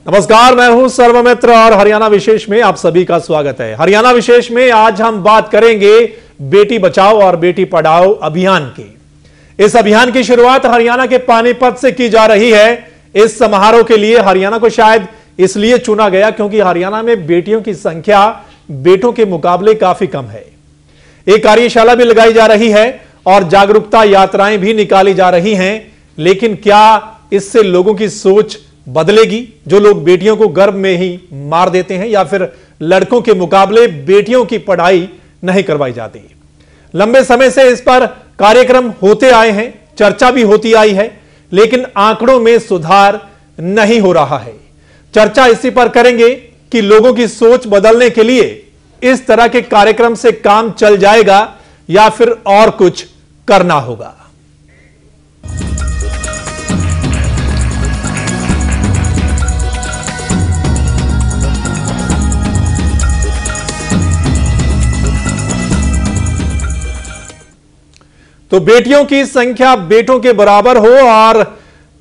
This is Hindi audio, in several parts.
नमस्कार, मैं हूं सर्वमित्र और हरियाणा विशेष में आप सभी का स्वागत है। हरियाणा विशेष में आज हम बात करेंगे बेटी बचाओ और बेटी पढ़ाओ अभियान की। इस अभियान की शुरुआत हरियाणा के पानीपत से की जा रही है। इस समारोह के लिए हरियाणा को शायद इसलिए चुना गया क्योंकि हरियाणा में बेटियों की संख्या बेटों के मुकाबले काफी कम है। एक कार्यशाला भी लगाई जा रही है और जागरूकता यात्राएं भी निकाली जा रही हैं। लेकिन क्या इससे लोगों की सोच बदलेगी? जो लोग बेटियों को गर्भ में ही मार देते हैं या फिर लड़कों के मुकाबले बेटियों की पढ़ाई नहीं करवाई जाती। लंबे समय से इस पर कार्यक्रम होते आए हैं, चर्चा भी होती आई है, लेकिन आंकड़ों में सुधार नहीं हो रहा है। चर्चा इसी पर करेंगे कि लोगों की सोच बदलने के लिए इस तरह के कार्यक्रम से काम चल जाएगा या फिर और कुछ करना होगा। तो बेटियों की संख्या बेटों के बराबर हो और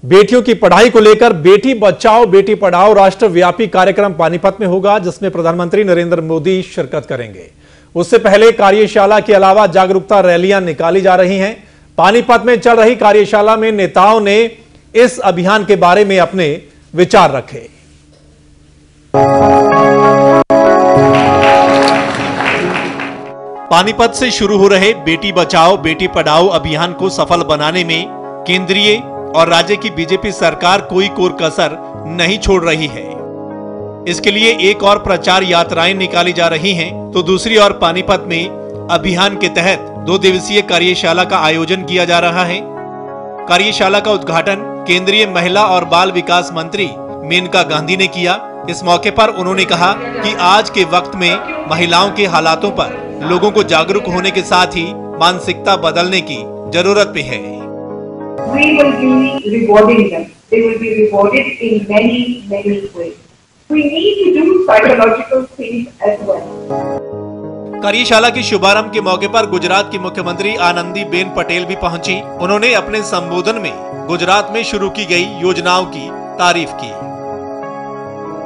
बेटियों की पढ़ाई को लेकर बेटी बचाओ बेटी पढ़ाओ राष्ट्रव्यापी कार्यक्रम पानीपत में होगा, जिसमें प्रधानमंत्री नरेंद्र मोदी शिरकत करेंगे। उससे पहले कार्यशाला के अलावा जागरूकता रैलियां निकाली जा रही हैं। पानीपत में चल रही कार्यशाला में नेताओं ने इस अभियान के बारे में अपने विचार रखे। पानीपत से शुरू हो रहे बेटी बचाओ बेटी पढ़ाओ अभियान को सफल बनाने में केंद्रीय और राज्य की बीजेपी सरकार कोई कोर कसर नहीं छोड़ रही है। इसके लिए एक और प्रचार यात्राएं निकाली जा रही हैं, तो दूसरी ओर पानीपत में अभियान के तहत 2 दिवसीय कार्यशाला का आयोजन किया जा रहा है। कार्यशाला का उद्घाटन केंद्रीय महिला और बाल विकास मंत्री मेनका गांधी ने किया। इस मौके पर उन्होंने कहा कि आज के वक्त में महिलाओं के हालातों पर लोगों को जागरूक होने के साथ ही मानसिकता बदलने की जरूरत भी है। We will be rewarding them. They will be rewarded in many ways. We need to do psychological things as well. कार्यशाला के शुभारंभ के मौके पर गुजरात की मुख्यमंत्री आनंदीबेन पटेल भी पहुंची। उन्होंने अपने संबोधन में गुजरात में शुरू की गई योजनाओं की तारीफ की।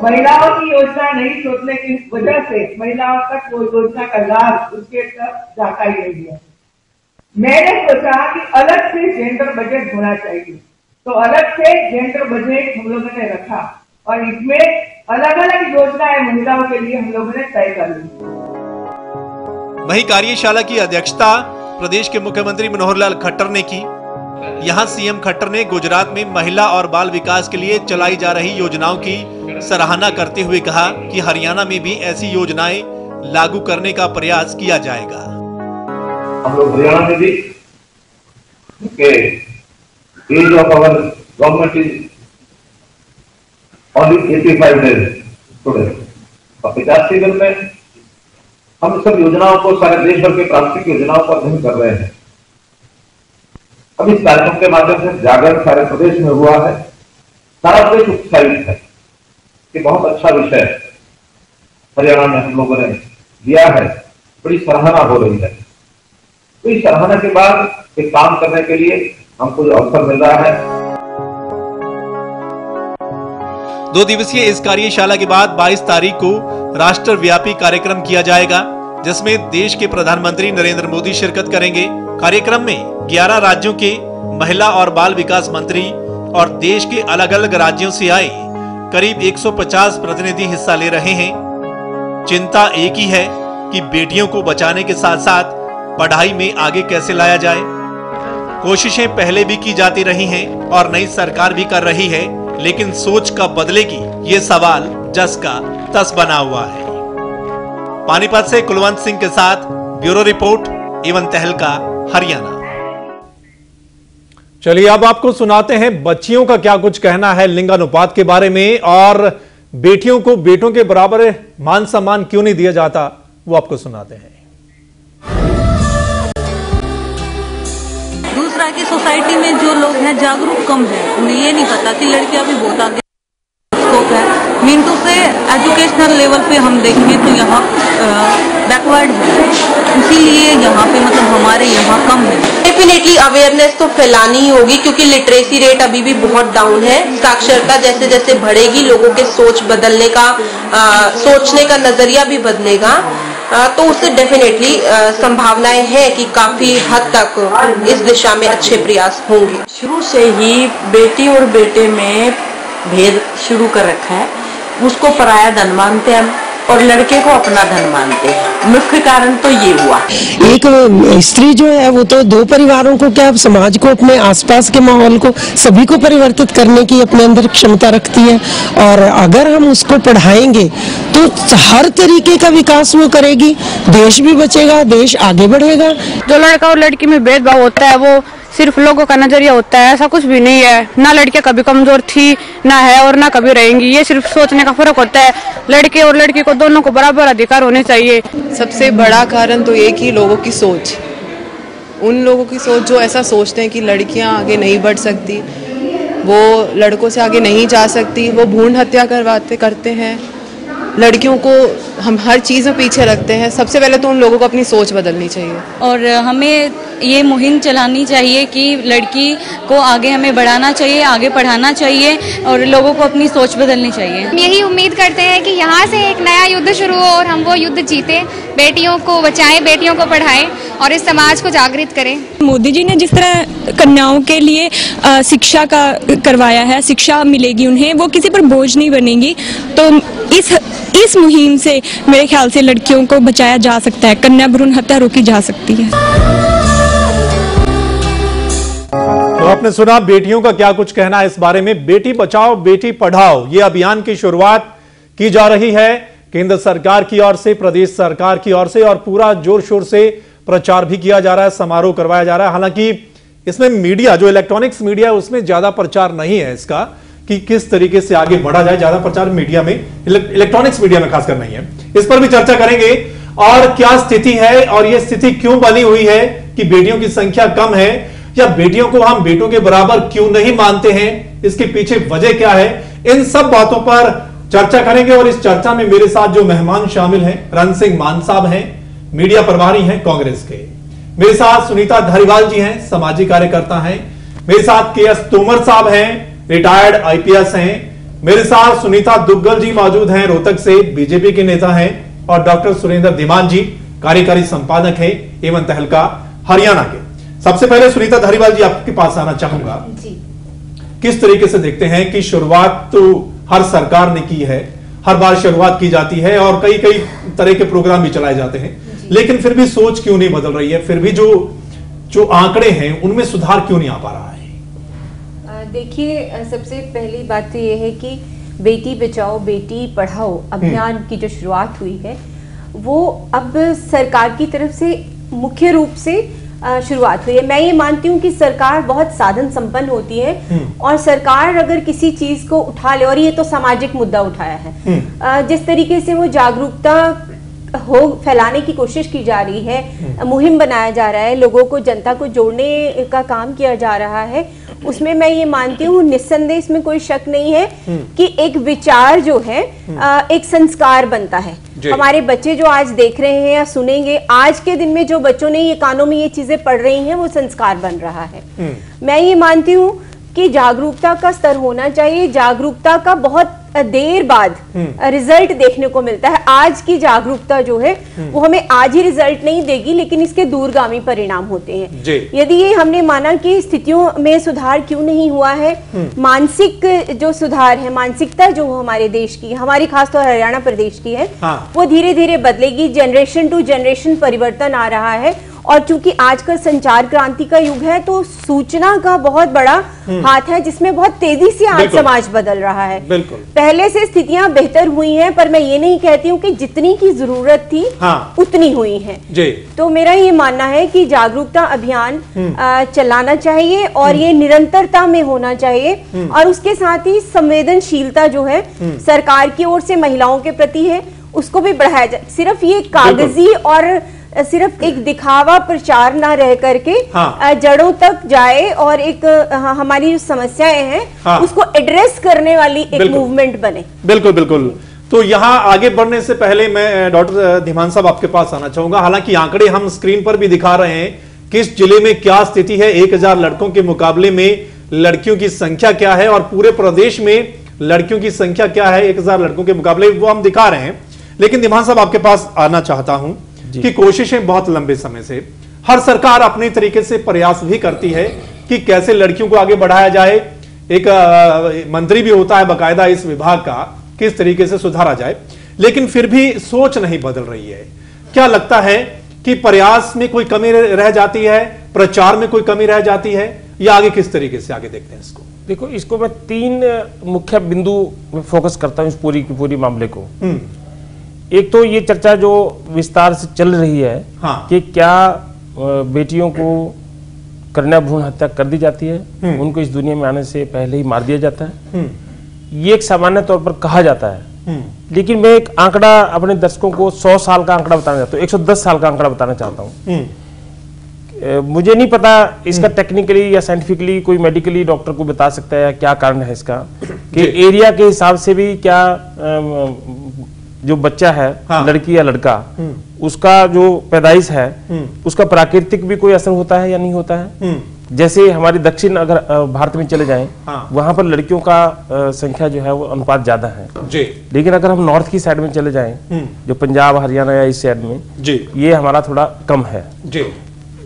महिलाओं की योजना नहीं सोचने की वजह से महिलाओं तक वो योजना का लाभ उसके तक जाता ही नहीं है। मैंने सोचा कि अलग से जेंडर बजट होना चाहिए, तो अलग से जेंडर बजट हम लोगों ने रखा और इसमें अलग अलग योजनाएं महिलाओं के लिए हम लोगों ने तय कर ली। वहीं कार्यशाला की अध्यक्षता प्रदेश के मुख्यमंत्री मनोहर लाल खट्टर ने की। यहाँ सीएम खट्टर ने गुजरात में महिला और बाल विकास के लिए चलाई जा रही योजनाओं की सराहना करते हुए कहा कि हरियाणा में भी ऐसी योजनाएं लागू करने का प्रयास किया जाएगा। हम लोग हरियाणा में भी age of our government is only 85 days today. 50 season में हम सब योजनाओं को सारे देश भर के प्राथमिक योजनाओं पर अध्ययन कर रहे हैं। अब इस कार्यक्रम के माध्यम से जागरण सारे प्रदेश में हुआ है। सारा प्रदेश उत्साहित है कि बहुत अच्छा विषय हरियाणा में हम लोगों ने लिया है, बड़ी सराहना हो रही है। तो इस सराहना के बाद एक काम करने के लिए हमको जो अवसर मिल रहा है। 2 दिवसीय इस कार्यशाला के बाद 22 तारीख को राष्ट्रव्यापी कार्यक्रम किया जाएगा, जिसमें देश के प्रधानमंत्री नरेंद्र मोदी शिरकत करेंगे। कार्यक्रम में 11 राज्यों के महिला और बाल विकास मंत्री और देश के अलग अलग राज्यों से आए करीब 150 प्रतिनिधि हिस्सा ले रहे हैं। चिंता एक ही है कि बेटियों को बचाने के साथ साथ पढ़ाई में आगे कैसे लाया जाए। कोशिशें पहले भी की जाती रही हैं और नई सरकार भी कर रही है, लेकिन सोच कब बदलेगी ये सवाल जस का तस बना हुआ है। पानीपत से कुलवंत सिंह के साथ ब्यूरो रिपोर्ट, एवं तहलका, हरियाणा। चलिए अब आपको सुनाते हैं बच्चियों का क्या कुछ कहना है लिंगानुपात के बारे में और बेटियों को बेटों के बराबर मान सम्मान क्यों नहीं दिया जाता, वो आपको सुनाते हैं। दूसरा कि सोसाइटी में जो लोग हैं जागरूक कम है, उन्हें ये नहीं पता कि लड़कियां भी बहुत आगे स्कोप है। मेन तो से एजुकेशनल लेवल पे हम देखें तो यहाँ बैकवर्ड है, इसीलिए यहाँ पे मतलब हमारे यहाँ कम है। डेफिनेटली अवेयरनेस तो फैलानी ही होगी, क्योंकि लिटरेसी रेट अभी भी बहुत डाउन है। साक्षरता जैसे जैसे बढ़ेगी, लोगों के सोच बदलने का, सोचने का नजरिया भी बदलेगा, तो उससे डेफिनेटली संभावनाएं हैं कि काफी हद तक इस दिशा में अच्छे प्रयास होंगे। शुरू से ही बेटी और बेटे में भेद शुरू कर रखा है, उसको पराया धन मानते हैं और लड़के को अपना धन मानते हैं। मुख्य कारण तो ये हुआ। एक स्त्री जो है वो तो दो परिवारों को क्या, समाज को, अपने आसपास के माहौल को, सभी को परिवर्तित करने की अपने अंदर क्षमता रखती है। और अगर हम उसको पढ़ाएंगे तो हर तरीके का विकास वो करेगी, देश भी बचेगा, देश आगे बढ़ेगा। जो लड़का और लड़की में भेदभाव होता है वो सिर्फ लोगों का नजरिया होता है, ऐसा कुछ भी नहीं है। ना लड़कियां कभी कमजोर थी, ना है और ना कभी रहेंगी, ये सिर्फ सोचने का फर्क होता है। लड़के और लड़की को दोनों को बराबर अधिकार होने चाहिए। सबसे बड़ा कारण तो एक ही, लोगों की सोच। उन लोगों की सोच जो ऐसा सोचते हैं कि लड़कियां आगे नहीं बढ़ सकती, वो लड़कों से आगे नहीं जा सकती, वो भ्रूण हत्या करते हैं, लड़कियों को हम हर चीज़ में पीछे रखते हैं। सबसे पहले तो उन लोगों को अपनी सोच बदलनी चाहिए और हमें ये मुहिम चलानी चाहिए कि लड़की को आगे हमें बढ़ाना चाहिए, आगे पढ़ाना चाहिए और लोगों को अपनी सोच बदलनी चाहिए। हम यही उम्मीद करते हैं कि यहाँ से एक नया युद्ध शुरू हो और हम वो युद्ध जीते, बेटियों को बचाएं, बेटियों को पढ़ाएं और इस समाज को जागृत करें। मोदी जी ने जिस तरह कन्याओं के लिए शिक्षा का करवाया है, शिक्षा मिलेगी उन्हें, वो किसी पर बोझ नहीं बनेगी। तो इस मुहिम से मेरे ख्याल से लड़कियों को बचाया जा सकता है, कन्या भ्रूण हत्या रोकी जा सकती है। तो आपने सुना बेटियों का क्या कुछ कहना है इस बारे में। बेटी बचाओ बेटी पढ़ाओ ये अभियान की शुरुआत की जा रही है केंद्र सरकार की ओर से, प्रदेश सरकार की ओर से, और पूरा जोर शोर से प्रचार भी किया जा रहा है, समारोह करवाया जा रहा है। हालांकि इसमें मीडिया, जो इलेक्ट्रॉनिक्स मीडिया है, उसमें ज्यादा प्रचार नहीं है इसका कि किस तरीके से आगे बढ़ा जाए। ज्यादा प्रचार मीडिया में, इलेक्ट्रॉनिक्स मीडिया में खासकर नहीं है। इस पर भी चर्चा करेंगे और क्या स्थिति है और यह स्थिति क्यों बनी हुई है कि बेटियों की संख्या कम है, या बेटियों को हम बेटों के बराबर क्यों नहीं मानते हैं, इसके पीछे वजह क्या है, इन सब बातों पर चर्चा करेंगे। और इस चर्चा में मेरे साथ जो मेहमान शामिल हैं, रण सिंह मान साहब हैं, मीडिया प्रभारी हैं कांग्रेस के। मेरे साथ सुनीता धारीवाल जी हैं, सामाजिक कार्यकर्ता हैं। मेरे साथ के एस तोमर साहब हैं, रिटायर्ड आईपीएस हैं। मेरे साथ सुनीता दुग्गल जी मौजूद हैं, रोहतक से बीजेपी के नेता हैं। और डॉक्टर सुरेंद्र धीमान जी कार्यकारी संपादक हैं एवं तहलका हरियाणा के। सबसे पहले सुनीता धारीवाल जी आपके पास आना चाहूंगा जी। किस तरीके से देखते हैं कि शुरुआत तो हर सरकार ने की है, हर बार शुरुआत की जाती है और कई कई तरह के प्रोग्राम भी चलाए जाते हैं, लेकिन फिर भी सोच क्यों नहीं बदल रही है, फिर भी जो आंकड़े हैं उनमें सुधार क्यों नहीं आ पा रहा है? देखिए, सबसे पहली बात तो ये है कि बेटी बचाओ बेटी पढ़ाओ अभियान की जो शुरुआत हुई है वो अब सरकार की तरफ से मुख्य रूप से शुरुआत हुई है। मैं ये मानती हूँ कि सरकार बहुत साधन संपन्न होती है और सरकार अगर किसी चीज को उठा ले, और ये तो सामाजिक मुद्दा उठाया है, जिस तरीके से वो जागरूकता हो फैलाने की कोशिश की जा रही है, मुहिम बनाया जा रहा है, लोगों को, जनता को जोड़ने का काम किया जा रहा है, उसमें मैं ये मानती हूँ निस्संदेह इसमें कोई शक नहीं है कि एक विचार जो है एक संस्कार बनता है। हमारे बच्चे जो आज देख रहे हैं या सुनेंगे, आज के दिन में जो बच्चों ने ये कानों में ये चीजें पढ़ रही हैं वो संस्कार बन रहा है। मैं ये मानती हूँ कि जागरूकता का स्तर होना चाहिए। जागरूकता का बहुत देर बाद रिजल्ट देखने को मिलता है। आज की जागरूकता जो है वो हमें आज ही रिजल्ट नहीं देगी, लेकिन इसके दूरगामी परिणाम होते हैं। यदि ये हमने माना कि स्थितियों में सुधार क्यों नहीं हुआ है, मानसिक जो सुधार है, मानसिकता जो हमारे देश की, हमारी खासतौर हरियाणा प्रदेश की है, वो धीरे धीरे बदलेगी। जनरेशन टू जनरेशन परिवर्तन आ रहा है और चूंकि आजकल संचार क्रांति का युग है तो सूचना का बहुत बड़ा हाथ है, जिसमें बहुत तेजी से आज समाज बदल रहा है। पहले से स्थितियां बेहतर हुई हैं, पर मैं ये नहीं कहती हूँ कि जितनी की जरूरत थी उतनी हुई है। तो मेरा ये मानना है कि जागरूकता अभियान चलाना चाहिए और ये निरंतरता में होना चाहिए, और उसके साथ ही संवेदनशीलता जो है सरकार की ओर से महिलाओं के प्रति है उसको भी बढ़ाया जाए। सिर्फ ये कागजी और सिर्फ एक दिखावा प्रचार ना रह करके जड़ों तक जाए और एक हमारी जो समस्याएं हैं उसको एड्रेस करने वाली एक मूवमेंट बने। बिल्कुल बिल्कुल। तो यहाँ आगे बढ़ने से पहले मैं डॉक्टर धीमान साहब आपके पास आना चाहूंगा। हालांकि आंकड़े हम स्क्रीन पर भी दिखा रहे हैं, किस जिले में क्या स्थिति है, 1000 लड़कों के मुकाबले में लड़कियों की संख्या क्या है और पूरे प्रदेश में लड़कियों की संख्या क्या है 1000 लड़कों के मुकाबले, वो हम दिखा रहे हैं। लेकिन धीमान साहब आपके पास आना चाहता हूं कि कोशिशें बहुत लंबे समय से हर सरकार अपने तरीके से प्रयास भी करती है कि कैसे लड़कियों को आगे बढ़ाया जाए। एक मंत्री भी होता है बाकायदा इस विभाग का, किस तरीके से सुधारा जाए, लेकिन फिर भी सोच नहीं बदल रही है। क्या लगता है कि प्रयास में कोई कमी रह जाती है, प्रचार में कोई कमी रह जाती है, या आगे किस तरीके से आगे देखते हैं इसको? देखो, इसको मैं 3 मुख्य बिंदु में फोकस करता हूं इस पूरी मामले को। एक तो ये चर्चा जो विस्तार से चल रही है कि क्या बेटियों को कन्या भ्रूण हत्या कर दी जाती है, उनको इस दुनिया में आने से पहले ही मार दिया जाता है, ये एक सामान्य तौर पर कहा जाता है। लेकिन मैं एक आंकड़ा अपने दर्शकों को 100 साल का आंकड़ा बताना चाहता हूँ, 110 साल का आंकड़ा बताना चाहता हूँ। मुझे नहीं पता इसका टेक्निकली या साइंटिफिकली कोई मेडिकली डॉक्टर को बता सकता है क्या कारण है इसका, कि एरिया के हिसाब से भी क्या जो बच्चा है, लड़की या लड़का, उसका जो पैदाइश है उसका प्राकृतिक भी कोई असर होता है या नहीं होता है। जैसे हमारे दक्षिण अगर भारत में चले जाएं, वहां पर लड़कियों का संख्या जो है वो अनुपात ज्यादा है जी। लेकिन अगर हम नॉर्थ की साइड में चले जाएं, जो पंजाब हरियाणा या इस साइड में जी, ये हमारा थोड़ा कम है जी।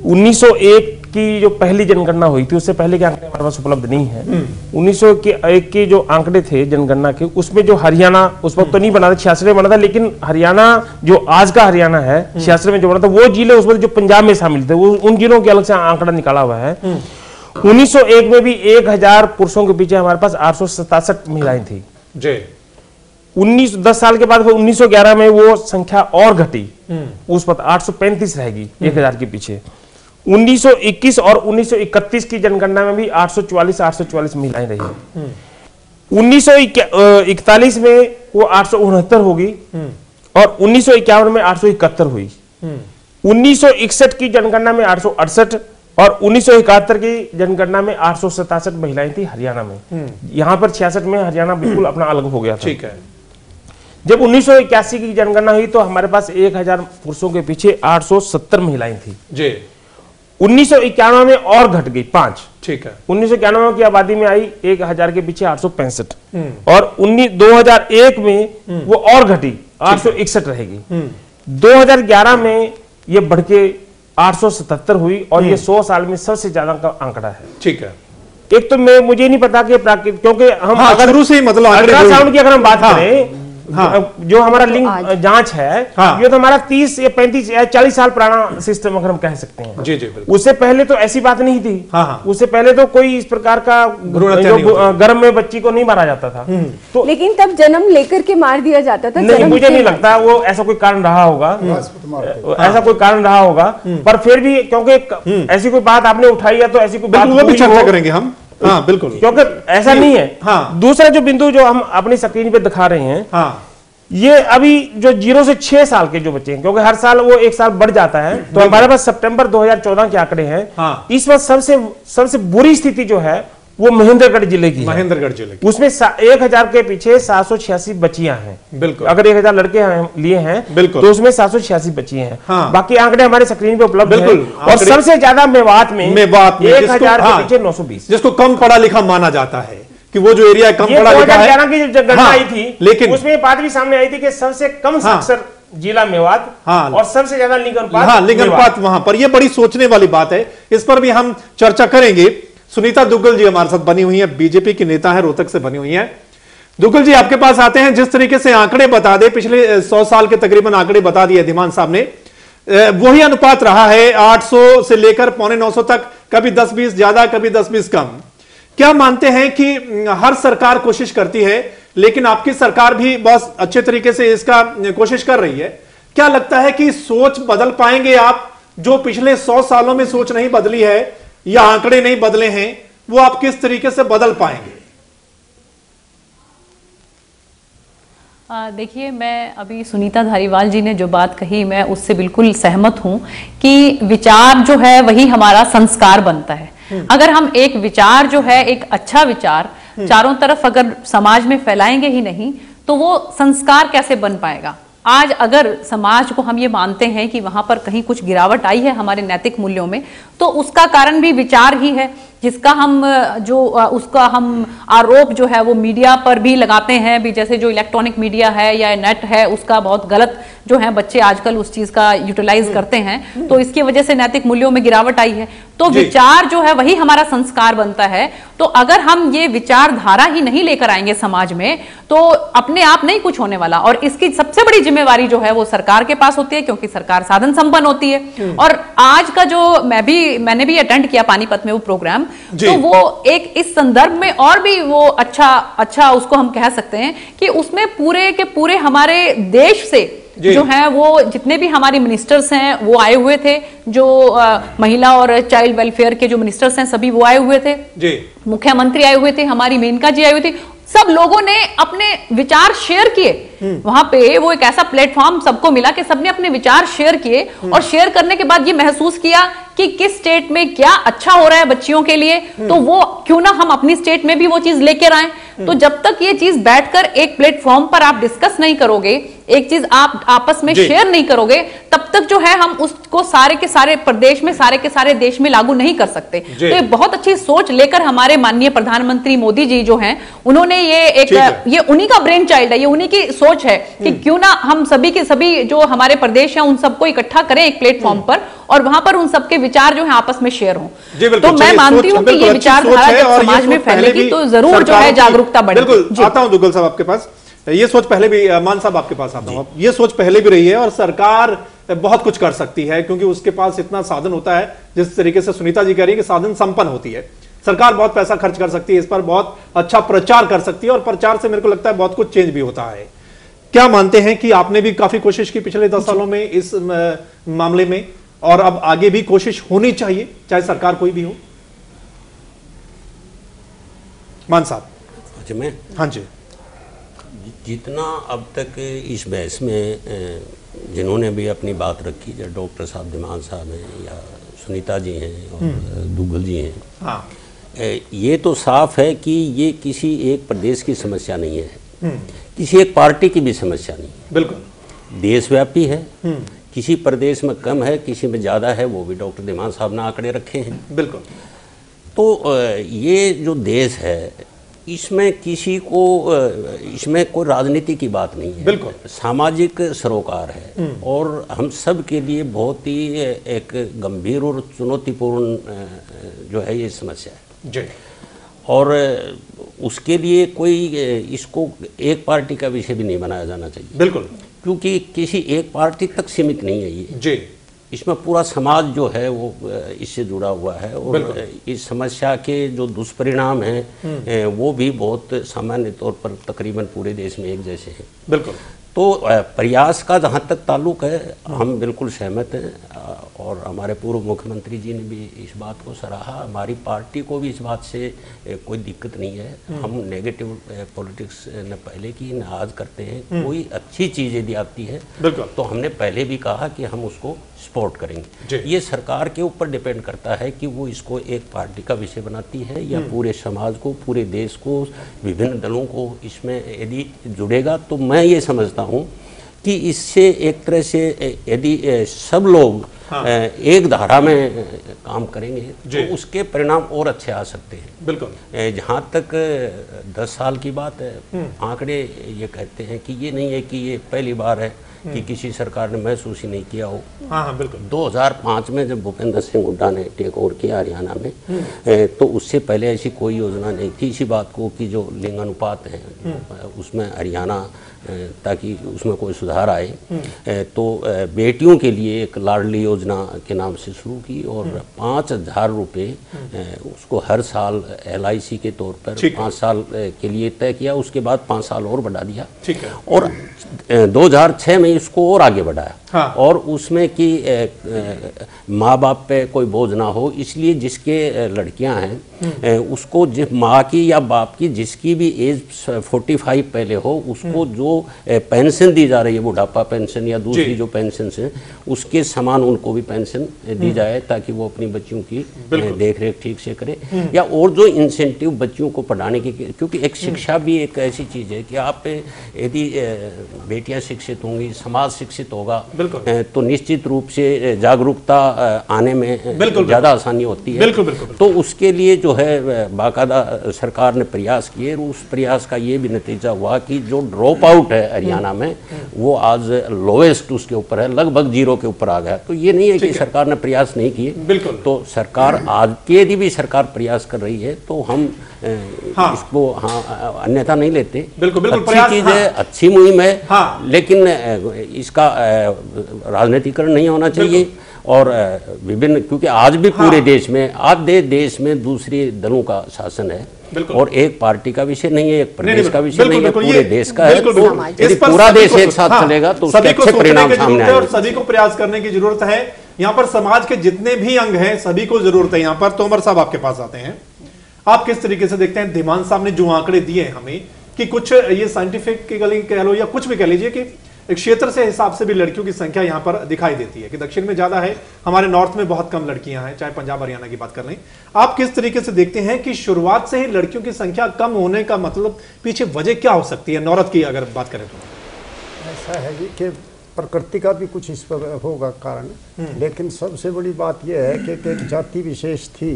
1901 की जो पहली जनगणना हुई थी, उससे पहले के आंकड़े हमारे पास उपलब्ध नहीं है। 1901 के जो आंकड़े थे जनगणना के, उसमें जो हरियाणा उस वक्त तो नहीं बना था, 86 में बना था, लेकिन हरियाणा जो आज का हरियाणा है 86 में जो बना था, वो जिले उस वक्त जो पंजाब में शामिल थे, वो उन जिलों के अलग से आंकड़ा निकाला हुआ है। 1901 में भी 1000 पुरुषों के पीछे हमारे पास 867 महिलाएं थी जी। 10 साल के बाद 1911 में वो संख्या और घटी, उस वक्त 835 रहेगी 1000 के पीछे। 1921 और 1931 की जनगणना में भी 844 महिलाएं रही। 1941 में वो 869 होगी और 1951 में 871 हुई। 1961 की जनगणना में 868 और 1971 की जनगणना में 867 महिलाएं थी हरियाणा में। यहां पर 66 में हरियाणा बिल्कुल अपना अलग हो गया था। ठीक है। जब 1981 की जनगणना हुई तो हमारे पास 1000 पुरुषों के पीछे 870 महिलाएं थी जी। 1991 में और घट गई 5। ठीक है। 1991 की आबादी में आई 1000 के पीछे 865 और 2001 में वो और घटी 861 रहेगी। 2011 में ये बढ़ के 877 हुई और ये 100 साल में सबसे ज्यादा का आंकड़ा है। ठीक है। एक तो मुझे नहीं पता कि प्राकृतिक, क्योंकि हम अगर शुरू से मतलब अल्ट्रासाउंड की अगर हम बात करें, जो हमारा लिंग जांच है, ये तो हमारा 30 या 35 या 40 साल पुराना सिस्टम अगर हम कह सकते हैं जी जी। उससे पहले तो ऐसी बात नहीं थी। उससे पहले तो कोई इस प्रकार का गर्भ में बच्ची को नहीं मारा जाता था। तो लेकिन तब जन्म लेकर के मार दिया जाता था। नहीं, मुझे नहीं लगता वो ऐसा कोई कारण रहा होगा, ऐसा कोई कारण रहा होगा। पर फिर भी क्योंकि ऐसी कोई बात आपने उठाई है तो ऐसी कोई बात चर्चा करेंगे हम। हाँ बिल्कुल, क्योंकि ऐसा नहीं है। हाँ। दूसरा जो बिंदु जो हम अपनी स्क्रीन पे दिखा रहे हैं, हाँ। ये अभी जो 0 से 6 साल के जो बच्चे हैं, क्योंकि हर साल वो 1 साल बढ़ जाता है, तो हमारे पास सितंबर 2014 के आंकड़े हैं। हाँ। इस वक्त सबसे बुरी स्थिति जो है वो महेंद्रगढ़ जिले की, महेंद्रगढ़ जिले की। उसमें 1000 के पीछे 786 बच्चियां हैं। बिल्कुल। अगर 1000 लड़के लिए हैं बिल्कुल, तो उसमें 786 बच्चियां हैं। हाँ। बाकी आंकड़े हमारे स्क्रीन पे उपलब्ध हैं। और सबसे ज्यादा मेवात में 1000 के पीछे 920, जिसको कम पढ़ा लिखा माना जाता है कि वो जो एरिया कम पढ़ा लिखा है। 2011 की जो गणना आई थी, लेकिन उसमें बात भी सामने आई थी कि सबसे कम साक्षर जिला मेवात, हाँ, और सबसे ज्यादा लिंग अनुपात, हाँ, लिंग अनुपात वहां पर। ये बड़ी सोचने वाली बात है, इस पर भी हम चर्चा करेंगे। सुनीता दुग्गल जी हमारे साथ बनी हुई है, बीजेपी की नेता है, रोहतक से बनी हुई है। दुग्गल जी आपके पास आते हैं। जिस तरीके से आंकड़े बता दे, पिछले 100 साल के तकरीबन आंकड़े बता दिए धीमान साहब ने, वही अनुपात रहा है 800 से लेकर 950 तक, कभी 10-20 ज्यादा, कभी 10-20 कम। क्या मानते हैं कि हर सरकार कोशिश करती है, लेकिन आपकी सरकार भी बहुत अच्छे तरीके से इसका कोशिश कर रही है। क्या लगता है कि सोच बदल पाएंगे आप? जो पिछले 100 सालों में सोच नहीं बदली है या आंकड़े नहीं बदले हैं, वो आप किस तरीके से बदल पाएंगे? देखिए, मैं अभी सुनीता धारीवाल जी ने जो बात कही, मैं उससे बिल्कुल सहमत हूं कि विचार जो है वही हमारा संस्कार बनता है। अगर हम एक विचार जो है, एक अच्छा विचार चारों तरफ अगर समाज में फैलाएंगे ही नहीं, तो वो संस्कार कैसे बन पाएगा। आज अगर समाज को हम ये मानते हैं कि वहां पर कहीं कुछ गिरावट आई है हमारे नैतिक मूल्यों में, तो उसका कारण भी विचार ही है, जिसका हम उसका हम आरोप जो है वो मीडिया पर भी लगाते हैं भी, जैसे जो इलेक्ट्रॉनिक मीडिया है या नेट है उसका बहुत गलत जो है बच्चे आजकल उस चीज का यूटिलाइज करते हैं, तो इसकी वजह से नैतिक मूल्यों में गिरावट आई है। तो विचार जो है वही हमारा संस्कार बनता है। तो अगर हम ये विचारधारा ही नहीं लेकर आएंगे समाज में, तो अपने आप नहीं कुछ होने वाला। और इसकी सबसे बड़ी जिम्मेवारी जो है वो सरकार के पास होती है, क्योंकि सरकार साधन संपन्न होती है। और आज का जो मैंने भी अटेंड किया पानीपत में वो प्रोग्राम, तो वो एक इस संदर्भ में और भी वो अच्छा उसको हम कह सकते हैं कि उसमें पूरे के पूरे हमारे देश से जो है वो जितने भी हमारी मिनिस्टर्स हैं वो आए हुए थे, जो महिला और चाइल्ड वेलफेयर के जो मिनिस्टर्स हैं सभी वो आए हुए थे, मुख्यमंत्री आए हुए थे, हमारी मेनका जी आए हुए थे। सब लोगों ने अपने विचार शेयर किए। वहां पे वो एक ऐसा प्लेटफॉर्म सबको मिला कि सबने अपने विचार शेयर किए, और शेयर करने के बाद ये महसूस किया कि किस स्टेट में क्या अच्छा हो रहा है बच्चियों के लिए, तो वो क्यों ना हम अपनी स्टेट में भी वो चीज लेकर आए। तो जब तक ये चीज बैठकर एक प्लेटफॉर्म पर आप डिस्कस नहीं करोगे, एक चीज आप आपस में शेयर नहीं करोगे, तब तक जो है हम उसको सारे के सारे प्रदेश में, सारे के सारे देश में लागू नहीं कर सकते। तो ये बहुत अच्छी सोच लेकर हमारे माननीय प्रधानमंत्री मोदी जी जो हैं, उन्होंने ये उन्हीं का ब्रेन चाइल्ड है, ये उन्हीं की सोच है कि क्यों ना हम सभी के सभी जो हमारे प्रदेश हैं उन सबको इकट्ठा करें एक प्लेटफॉर्म पर, और वहां पर उन सबके विचार जो है आपस में शेयर हों। तो मैं मानती हूं कि ये विचारधारा जब समाज में फैलेगी तो जरूर जो है जागरूकता बढ़ेगी। बिल्कुल, आता हूं दुग्गल साहब आपके पास। ये सोच पहले भी, मान साहब आपके पास आता हूं, ये सोच पहले भी रही है और सरकार बहुत कुछ कर सकती है, क्योंकि उसके पास इतना साधन होता है। जिस तरीके से सुनीता जी कह रही है कि साधन संपन्न होती है, सरकार बहुत पैसा खर्च कर सकती है, इस पर बहुत अच्छा प्रचार कर सकती है, और प्रचार से मेरे को लगता है बहुत कुछ चेंज भी होता है। क्या मानते हैं कि आपने भी काफी कोशिश की पिछले 10 सालों में इस मामले में, और अब आगे भी कोशिश होनी चाहिए, चाहे सरकार कोई भी हो? मान साहब। अच्छा, मैं हाँ जी। जितना अब तक इस बहस में जिन्होंने भी अपनी बात रखी, जैसे डॉक्टर साहब, दिमान साहब हैं या सुनीता जी हैं और दुग्गल जी हैं, हाँ, ये तो साफ है कि ये किसी एक प्रदेश की समस्या नहीं है, किसी एक पार्टी की भी समस्या नहीं है, बिल्कुल देशव्यापी है। किसी प्रदेश में कम है, किसी में ज़्यादा है, वो भी डॉक्टर दिमान साहब ने आंकड़े रखे हैं। बिल्कुल। तो ये जो देश है, इसमें किसी को, इसमें कोई राजनीति की बात नहीं है, बिल्कुल सामाजिक सरोकार है, और हम सब के लिए बहुत ही एक गंभीर और चुनौतीपूर्ण जो है ये समस्या है जी। और उसके लिए कोई इसको एक पार्टी का विषय भी नहीं बनाया जाना चाहिए, बिल्कुल, क्योंकि किसी एक पार्टी तक सीमित नहीं है ये जी। इसमें पूरा समाज जो है वो इससे जुड़ा हुआ है, और इस समस्या के जो दुष्परिणाम हैं वो भी बहुत सामान्य तौर पर तकरीबन पूरे देश में एक जैसे हैं। बिल्कुल। तो प्रयास का जहाँ तक ताल्लुक है, हम बिल्कुल सहमत हैं, और हमारे पूर्व मुख्यमंत्री जी ने भी इस बात को सराहा। हमारी पार्टी को भी इस बात से कोई दिक्कत नहीं है। हम नेगेटिव पॉलिटिक्स न पहले की न आज करते हैं। कोई अच्छी चीज़ यदि आती है तो हमने पहले भी कहा कि हम उसको सपोर्ट करेंगे। ये सरकार के ऊपर डिपेंड करता है कि वो इसको एक पार्टी का विषय बनाती है या पूरे समाज को, पूरे देश को, विभिन्न दलों को इसमें यदि जुड़ेगा। तो मैं ये समझता हूँ कि इससे एक तरह से यदि सब लोग एक धारा में काम करेंगे तो उसके परिणाम और अच्छे आ सकते हैं। बिल्कुल। जहाँ तक 10 साल की बात है, आंकड़े ये कहते हैं कि ये नहीं है कि ये पहली बार है कि किसी सरकार ने महसूस ही नहीं किया हो। हाँ, बिल्कुल। 2005 में जब भूपेंद्र सिंह हुड्डा ने टेक ओवर किया हरियाणा में, तो उससे पहले ऐसी कोई योजना नहीं थी इसी बात को कि जो लिंग अनुपात है उसमें हरियाणा, ताकि उसमें कोई सुधार आए। तो बेटियों के लिए एक लाडली योजना योजना के नाम से शुरू की और 5,000 रुपये उसको हर साल LIC के तौर पर 5 साल के लिए तय किया। उसके बाद 5 साल और बढ़ा दिया और 2006 में इसको और आगे बढ़ाया। हाँ। और उसमें कि माँ बाप पे कोई बोझ ना हो, इसलिए जिसके लड़कियां हैं उसको माँ की या बाप की जिसकी भी एज 45 पहले हो उसको जो पेंशन दी जा रही है, बुढ़ापा पेंशन या दूसरी जो पेंशन है, उसके समान उनको भी पेंशन दी जाए ताकि वो अपनी बच्चियों की देख रेख ठीक से करे। या और जो इंसेंटिव बच्चियों को पढ़ाने की, क्योंकि एक शिक्षा भी एक ऐसी चीज़ है कि आप यदि बेटियां शिक्षित होंगी, समाज शिक्षित होगा, तो निश्चित रूप से जागरूकता आने में ज़्यादा आसानी होती है। तो उसके लिए जो है बाकायदा सरकार ने प्रयास किए और उस प्रयास का ये भी नतीजा हुआ कि जो ड्रॉप आउट है हरियाणा में वो आज लोएस्ट उसके ऊपर है, लगभग 0 के ऊपर आ गया। तो ये नहीं है कि सरकार ने प्रयास नहीं किए, तो सरकार आज के यदि भी सरकार प्रयास कर रही है तो हम इसको अन्यथा नहीं लेते। बिल्कुल अच्छी चीज है, अच्छी मुहिम है, लेकिन इसका राजनीतिकरण नहीं होना चाहिए। और विभिन्न, क्योंकि आज भी पूरे देश में, आधे देश में दूसरे दलों का शासन है और एक पार्टी का विषय नहीं है, एक प्रदेश का विषय नहीं है, पूरे देश का है। तो यदि पूरा देश एक साथ चलेगा तो उसके अच्छे परिणाम सामने आएंगे। और सभी को प्रयास करने की जरूरत है। यहाँ पर समाज के जितने भी अंग हैं सभी को जरूरत है। यहाँ पर तोमर साहब आपके पास आते हैं, आप किस तरीके से देखते हैं धीमान साहब ने जो आंकड़े दिए हमें कि कुछ ये साइंटिफिक कह लो या कुछ भी कह लीजिए कि एक क्षेत्र से हिसाब से भी लड़कियों की संख्या यहाँ पर दिखाई देती है कि दक्षिण में ज्यादा है, हमारे नॉर्थ में बहुत कम लड़कियां हैं, चाहे पंजाब हरियाणा की बात कर लें। आप किस तरीके से देखते हैं कि शुरुआत से ही लड़कियों की संख्या कम होने का मतलब पीछे वजह क्या हो सकती है? नौरत की अगर बात करें तो ऐसा है जी कि प्रकृति का भी कुछ इस पर होगा कारण, लेकिन सबसे बड़ी बात यह है कि एक जाति विशेष थी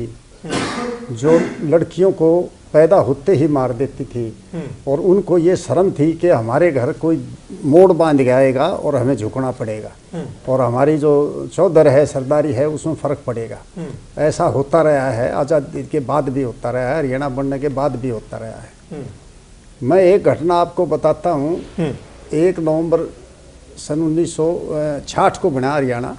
जो लड़कियों को पैदा होते ही मार देती थी और उनको ये शर्म थी कि हमारे घर कोई मोड़ बांध जाएगा और हमें झुकना पड़ेगा और हमारी जो चौधर है, सरदारी है, उसमें फ़र्क पड़ेगा। ऐसा होता रहा है, आज़ादी के बाद भी होता रहा है, हरियाणा बनने के बाद भी होता रहा है। मैं एक घटना आपको बताता हूँ। 1 नवंबर सन 1966 को बना हरियाणा।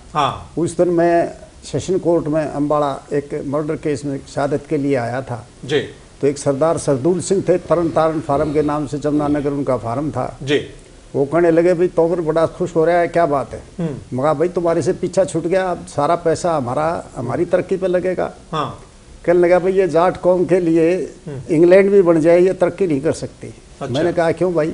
उस दिन मैं सेशन कोर्ट में अम्बाड़ा एक मर्डर केस में शहादत के लिए आया था जी। तो एक सरदार सरदूल सिंह थे, तरन तारण फार्म के नाम से जमुनानगर उनका फार्म था जी। वो कहने लगे भाई तोमर बड़ा खुश हो रहा है, क्या बात है? मगा भाई तुम्हारे से पीछा छूट गया, अब सारा पैसा हमारी तरक्की पे लगेगा। कहने लगा भाई ये जाट कौम के लिए इंग्लैंड भी बन जाए, ये तरक्की नहीं कर सकती। अच्छा। मैंने कहा क्यों भाई?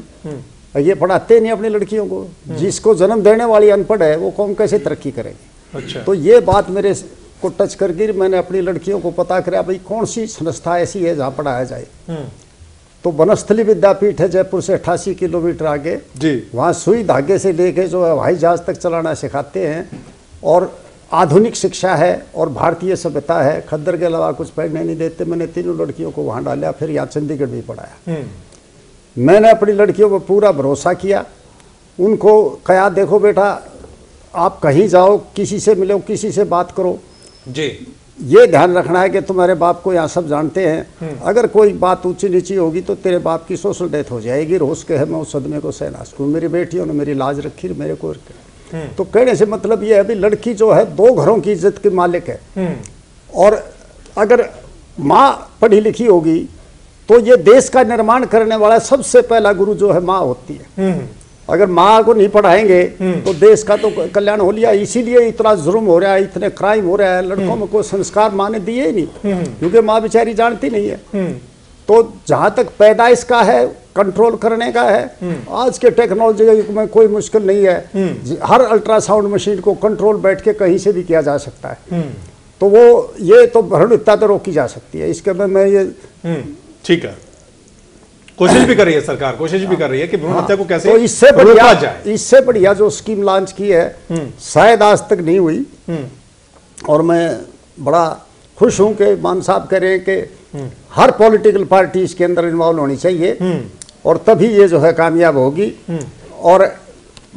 ये पढ़ाते नहीं अपनी लड़कियों को, जिसको जन्म देने वाली अनपढ़ है वो कौम कैसे तरक्की करेगी? अच्छा। तो ये बात मेरे को टच करके मैंने अपनी लड़कियों को पता कराया भाई कौन सी संस्था ऐसी है जहाँ पढ़ाया जाए। तो वनस्थली विद्यापीठ है जयपुर से 88 किलोमीटर आगे जी। वहाँ सुई धागे से लेके जो है हवाई जहाज तक चलाना सिखाते हैं और आधुनिक शिक्षा है और भारतीय सभ्यता है। खद्दर के अलावा कुछ पढ़ने नहीं देते। मैंने तीनों लड़कियों को वहाँ डाला, फिर यहाँ चंडीगढ़ भी पढ़ाया। मैंने अपनी लड़कियों पर पूरा भरोसा किया, उनको कहा देखो बेटा आप कहीं जाओ, किसी से मिलो, किसी से बात करो जी, ये ध्यान रखना है कि तुम्हारे बाप को यहाँ सब जानते हैं, अगर कोई बात ऊंची नीची होगी तो तेरे बाप की सोशल डेथ हो जाएगी। रोज के है मैं उस सदमे को सहना सकूँ। मेरी बेटियों ने मेरी लाज रखी, मेरे को। तो कहने से मतलब ये है अभी लड़की जो है 2 घरों की इज्जत की मालिक है और अगर माँ पढ़ी लिखी होगी तो ये देश का निर्माण करने वाला सबसे पहला गुरु जो है माँ होती है। अगर माँ को नहीं पढ़ाएंगे तो देश का तो कल्याण हो लिया। इसीलिए इतना जुर्म हो रहा है, इतने क्राइम हो रहा है। लड़कों में कोई संस्कार माँ ने दिए ही नहीं क्योंकि माँ बेचारी जानती नहीं है। तो जहाँ तक पैदाइश का है, कंट्रोल करने का है, आज के टेक्नोलॉजी में कोई मुश्किल नहीं है। हर अल्ट्रासाउंड मशीन को कंट्रोल बैठ के कहीं से भी किया जा सकता है। तो वो ये तो भ्रूण हत्या तो रोकी जा सकती है। इसके मैं ये ठीक है, कोशिश भी कर रही है सरकार, कोशिश भी कर रही है कि भ्रूण हत्या को कैसे तो इससे बढ़िया जो स्कीम लॉन्च की है शायद आज तक नहीं हुई। और मैं बड़ा खुश हूं कि मान साहब कह रहे हैं कि हर पॉलिटिकल पार्टी इसके अंदर इन्वॉल्व होनी चाहिए और तभी ये जो है कामयाब होगी। और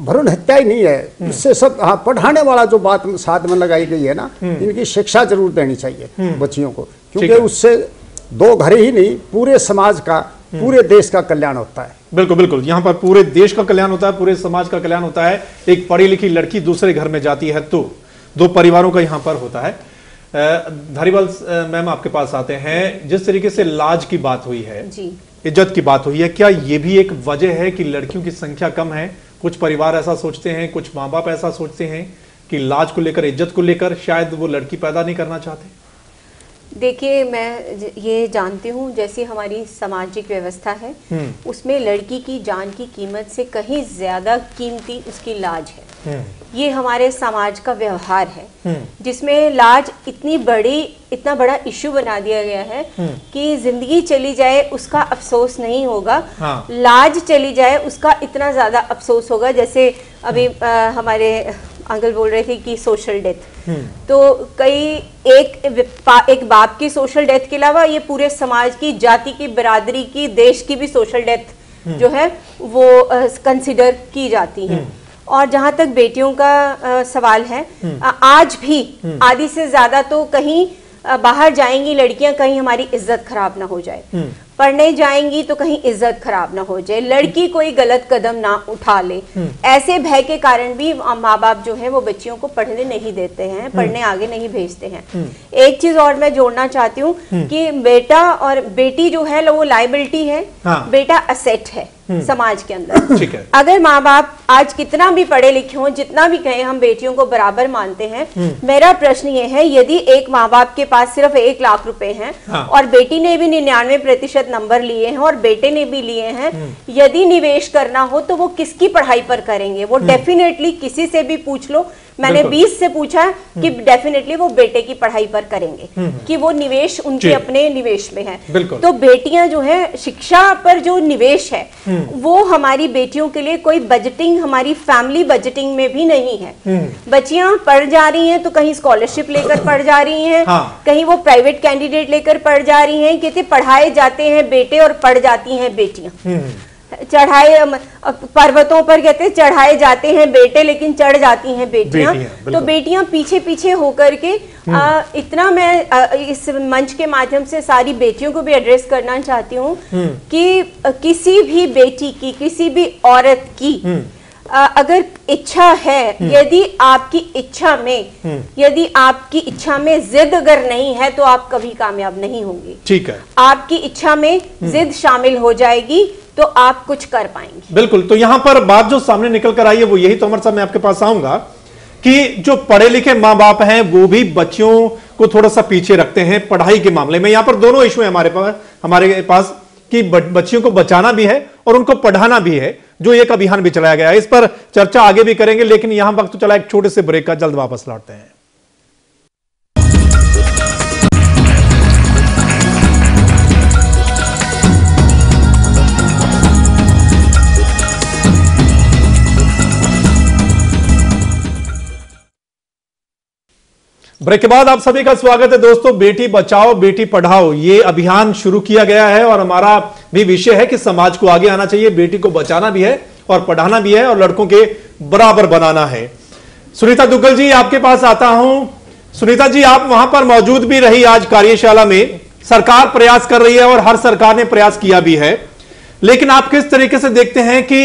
भ्रूण हत्या ही नहीं है, इससे सब पढ़ाने वाला जो बात साथ में लगाई गई है ना, इनकी शिक्षा जरूर देनी चाहिए बच्चियों को, क्योंकि उससे 2 घर ही नहीं पूरे समाज का, पूरे देश का कल्याण होता है। बिल्कुल बिल्कुल, यहाँ पर पूरे देश का कल्याण होता है, पूरे समाज का कल्याण होता है। एक पढ़ी लिखी लड़की दूसरे घर में जाती है दो परिवारों का यहाँ पर होता है। धारीवाल मैम आपके पास आते हैं, जिस तरीके से लाज की बात हुई है जी, इज्जत की बात हुई है, क्या ये भी एक वजह है कि लड़कियों की संख्या कम है? कुछ परिवार ऐसा सोचते हैं, कुछ माँ बाप ऐसा सोचते हैं कि लाज को लेकर, इज्जत को लेकर शायद वो लड़की पैदा नहीं करना चाहते। देखिए, मैं ये जानती हूँ जैसी हमारी सामाजिक व्यवस्था है उसमें लड़की की जान की कीमत से कहीं ज्यादा कीमती उसकी लाज है। ये हमारे समाज का व्यवहार है जिसमें लाज इतना बड़ा इश्यू बना दिया गया है कि जिंदगी चली जाए उसका अफसोस नहीं होगा, हाँ। लाज चली जाए उसका इतना ज्यादा अफसोस होगा। जैसे अभी हमारे अंकल बोल रहे थे कि सोशल डेथ, तो एक बाप की सोशल डेथ के अलावा ये पूरे समाज की, जाति की, बिरादरी की, देश की भी सोशल डेथ जो है वो कंसिडर की जाती है। और जहाँ तक बेटियों का सवाल है, आज भी आधी से ज्यादा तो कहीं बाहर जाएंगी लड़कियां, कहीं हमारी इज्जत खराब ना हो जाए, पढ़ने जाएंगी तो कहीं इज्जत खराब ना हो जाए, लड़की कोई गलत कदम ना उठा ले, ऐसे भय के कारण भी माँ बाप जो है वो बच्चियों को पढ़ने नहीं देते हैं, पढ़ने आगे नहीं भेजते हैं। एक चीज और मैं जोड़ना चाहती हूँ कि बेटा और बेटी जो है वो लायबिलिटी है, हाँ। बेटा असेट है समाज के अंदर। अगर माँ बाप आज कितना भी पढ़े लिखे हों, जितना भी कहें हम बेटियों को बराबर मानते हैं, मेरा प्रश्न ये है, यदि एक माँ बाप के पास सिर्फ 1 लाख रुपए हैं, हाँ। और बेटी ने भी 99% नंबर लिए हैं और बेटे ने भी लिए हैं, यदि निवेश करना हो तो वो किसकी पढ़ाई पर करेंगे? वो डेफिनेटली किसी से भी पूछ लो, मैंने 20 से पूछा कि डेफिनेटली वो बेटे की पढ़ाई पर करेंगे, कि वो निवेश उनके अपने निवेश में है। तो बेटियां जो है, शिक्षा पर जो निवेश है वो हमारी बेटियों के लिए कोई बजटिंग, हमारी फैमिली बजटिंग में भी नहीं है। बच्चियां पढ़ जा रही हैं तो कहीं स्कॉलरशिप लेकर पढ़ जा रही हैं, हाँ। कहीं वो प्राइवेट कैंडिडेट लेकर पढ़ जा रही हैं, कहते पढ़ाए जाते हैं बेटे और पढ़ जाती हैं बेटियां। चढ़ाए पर्वतों पर कहते चढ़ाए जाते हैं बेटे लेकिन चढ़ जाती हैं बेटियां। तो बेटियां पीछे पीछे होकर के इतना मैं इस मंच के माध्यम से सारी बेटियों को भी एड्रेस करना चाहती हूँ कि किसी भी बेटी की, किसी भी औरत की अगर इच्छा है, यदि आपकी इच्छा में जिद अगर नहीं है तो आप कभी कामयाब नहीं होंगे। ठीक है, आपकी इच्छा में जिद शामिल हो जाएगी तो आप कुछ कर पाएंगे। बिल्कुल। तो यहां पर बात जो सामने निकल कर आई है वो यही, तोमर साहब मैं आपके पास आऊंगा कि जो पढ़े लिखे माँ बाप हैं वो भी बच्चियों को थोड़ा सा पीछे रखते हैं पढ़ाई के मामले में। यहां पर दोनों इशू है हमारे पास कि बच्चियों को बचाना भी है और उनको पढ़ाना भी है, जो एक अभियान भी चलाया गया है। इस पर चर्चा आगे भी करेंगे, लेकिन यहां वक्त तो चला एक छोटे से ब्रेक का, जल्द वापस लौटते हैं। ब्रेक के बाद आप सभी का स्वागत है दोस्तों। बेटी बचाओ बेटी पढ़ाओ ये अभियान शुरू किया गया है और हमारा भी विषय है कि समाज को आगे आना चाहिए, बेटी को बचाना भी है और पढ़ाना भी है और लड़कों के बराबर बनाना है। सुनीता दुग्गल जी आपके पास आता हूं। सुनीता जी, आप वहां पर मौजूद भी रही आज कार्यशाला में। सरकार प्रयास कर रही है और हर सरकार ने प्रयास किया भी है, लेकिन आप किस तरीके से देखते हैं कि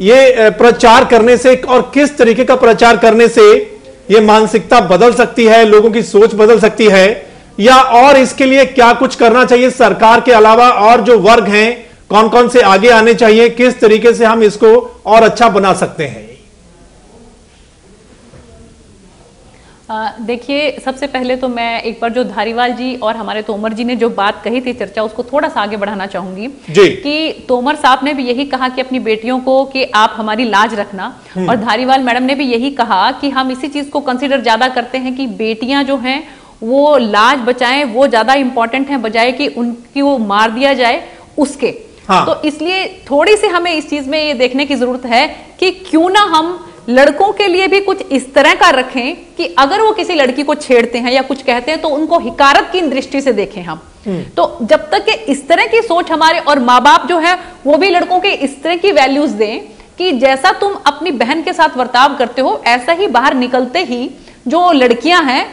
ये प्रचार करने से और किस तरीके का प्रचार करने से ये मानसिकता बदल सकती है, लोगों की सोच बदल सकती है, या और इसके लिए क्या कुछ करना चाहिए सरकार के अलावा? और जो वर्ग हैं कौन कौन से आगे आने चाहिए, किस तरीके से हम इसको और अच्छा बना सकते हैं? देखिए, सबसे पहले तो मैं एक बार जो धारीवाल जी और हमारे तोमर जी ने जो बात कही थी, चर्चा उसको थोड़ा सा आगे बढ़ाना चाहूंगी कि तोमर साहब ने भी यही कहा कि अपनी बेटियों को कि आप हमारी लाज रखना, और धारीवाल मैडम ने भी यही कहा कि हम इसी चीज को कंसीडर ज्यादा करते हैं कि बेटियां जो हैं वो लाज बचाएं, वो ज्यादा इंपॉर्टेंट है बजाय कि उनकी वो मार दिया जाए उसके। हाँ। तो इसलिए थोड़ी सी हमें इस चीज में ये देखने की जरूरत है कि क्यों ना हम लड़कों के लिए भी कुछ इस तरह का रखें कि अगर वो किसी लड़की को छेड़ते हैं या कुछ कहते हैं तो उनको हिकारत की दृष्टि से देखें हम। तो जब तक कि इस तरह की सोच हमारे, और माँ बाप जो है वो भी लड़कों के इस तरह की वैल्यूज दें कि जैसा तुम अपनी बहन के साथ बर्ताव करते हो ऐसा ही बाहर निकलते ही जो लड़कियां हैं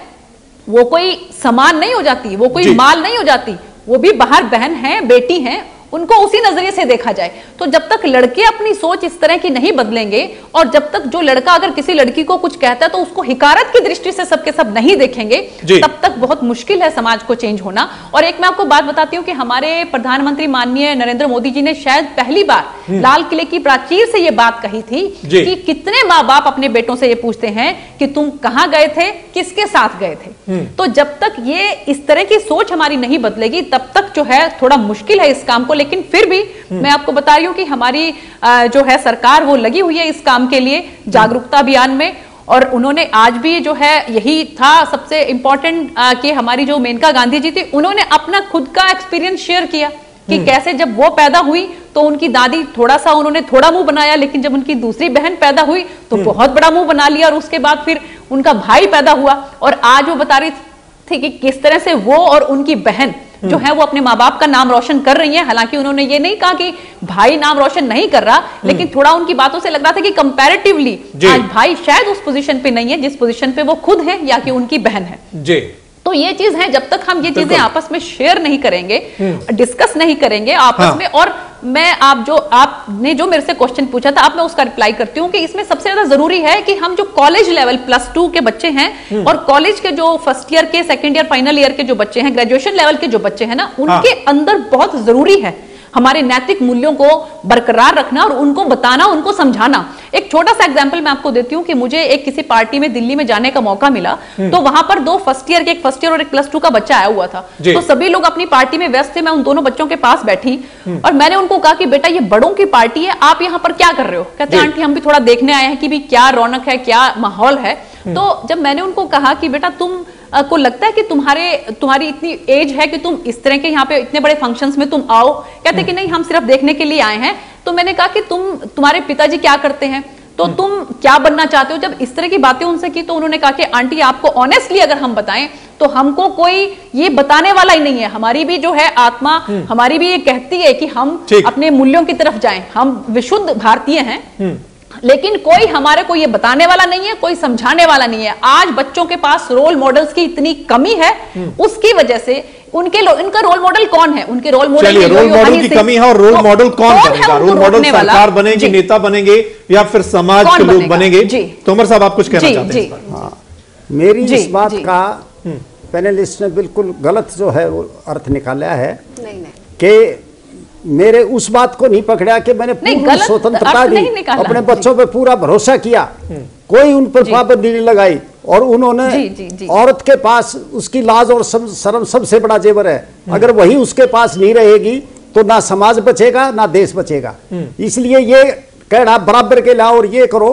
वो कोई सामान नहीं हो जाती, वो कोई माल नहीं हो जाती, वो भी बाहर बहन है, बेटी है, उनको उसी नजरिए से देखा जाए। तो जब तक लड़के अपनी सोच इस तरह की नहीं बदलेंगे और जब तक जो लड़का अगर किसी लड़की को कुछ कहता है तो उसको हिकारत की दृष्टि से सबके सब नहीं देखेंगे, तब तक बहुत मुश्किल है समाज को चेंज होना। और एक मैं आपको बात बताती हूँ कि हमारे प्रधानमंत्री माननीय नरेंद्र मोदी जी ने शायद पहली बार लाल किले की प्राचीर से ये बात कही थी कि कितने माँ बाप अपने बेटों से ये पूछते हैं कि तुम कहाँ गए थे, किसके साथ गए थे। तो जब तक ये इस तरह की सोच हमारी नहीं बदलेगी तब तक जो है थोड़ा मुश्किल है इस काम को। लेकिन फिर भी मैं आपको बता रही हूँ कि हमारी जो है सरकार वो लगी हुई है इस काम के लिए, जागरूकता अभियान में। और उन्होंने आज भी जो है यही था सबसे इंपॉर्टेंट कि हमारी जो मेनका गांधी जी थी उन्होंने अपना खुद का एक्सपीरियंस शेयर किया कि कैसे जब वो पैदा हुई तो उनकी दादी उन्होंने थोड़ा मुंह बनाया, लेकिन जब उनकी दूसरी बहन पैदा हुई तो बहुत बड़ा मुंह बना लिया, और उसके बाद फिर उनका भाई पैदा हुआ। और आज वो बता रही थी कि किस तरह से वो और उनकी बहन जो है वो अपने माँ बाप का नाम रोशन कर रही है। हालांकि उन्होंने ये नहीं कहा कि भाई नाम रोशन नहीं कर रहा, लेकिन थोड़ा उनकी बातों से लग रहा था कि कंपैरेटिवली आज भाई शायद उस पोजीशन पे नहीं है जिस पोजीशन पे वो खुद है या कि उनकी बहन है जी। तो ये चीज है, जब तक हम ये चीजें आपस में शेयर नहीं करेंगे, डिस्कस नहीं करेंगे आपस में। और मैं आपने जो मेरे से क्वेश्चन पूछा था, अब मैं उसका रिप्लाई करती हूँ कि इसमें सबसे ज्यादा जरूरी है कि हम जो कॉलेज लेवल +2 के बच्चे हैं और कॉलेज के जो फर्स्ट ईयर के, सेकंड ईयर, फाइनल ईयर के जो बच्चे हैं, ग्रेजुएशन लेवल के जो बच्चे हैं ना, उनके अंदर बहुत जरूरी है हमारे नैतिक मूल्यों को बरकरार रखना और उनको बताना, उनको समझाना। एक छोटा सा एग्जांपल मैं आपको देती हूँ कि मुझे एक किसी पार्टी में दिल्ली में जाने का मौका मिला, तो वहां पर 2 फर्स्ट ईयर के, एक फर्स्ट ईयर और एक +2 का बच्चा आया हुआ था। तो सभी लोग अपनी पार्टी में व्यस्त थे, मैं उन दोनों बच्चों के पास बैठी और मैंने उनको कहा कि बेटा ये बड़ों की पार्टी है, आप यहाँ पर क्या कर रहे हो? कहते हैं आंटी हम भी थोड़ा देखने आए हैं कि भी क्या रौनक है, क्या माहौल है। तो जब मैंने उनको कहा कि बेटा तुम को लगता है कि तुम्हारी इतनी एज है कि तुम इस तरह के यहाँ पे इतने बड़े फंक्शंस में तुम आओ? कहते कि नहीं हम सिर्फ देखने के लिए आए हैं। तो मैंने कहा कि तुम्हारे पिताजी क्या करते हैं, तो तुम क्या बनना चाहते हो? जब इस तरह की बातें उनसे की तो उन्होंने कहा कि आंटी आपको ऑनेस्टली अगर हम बताएं तो हमको कोई ये बताने वाला ही नहीं है, हमारी भी जो है आत्मा हमारी भी ये कहती है कि हम अपने मूल्यों की तरफ जाएं, हम विशुद्ध भारतीय हैं, लेकिन कोई हमारे को ये बताने वाला नहीं है, कोई समझाने वाला नहीं है। आज बच्चों के पास रोल मॉडल्स की इतनी कमी है, उसकी वजह से इनका रोल मॉडल कौन है? उनके रोल मॉडल की कमी है। और रोल मॉडल कौन बनेगा? रोल मॉडल सरकार बनेगी, नेता बनेंगे या फिर समाज के लोग बनेंगे? तोमर साहब आप कुछ कहना चाहते हैं? मेरी इस बात का पैनलिस्ट ने बिल्कुल गलत जो है वो अर्थ निकाला है कि मेरे उस बात को नहीं पकड़ा कि मैंने पूरी स्वतंत्रता दी, अपने बच्चों पे पूरा भरोसा किया, कोई उन पर पाबंदी नहीं लगाई। और उन्होंने औरत के पास उसकी लाज और शर्म सबसे बड़ा जेवर है, अगर वही उसके पास नहीं रहेगी तो ना समाज बचेगा ना देश बचेगा। इसलिए ये कहना बराबर के लाओ और ये करो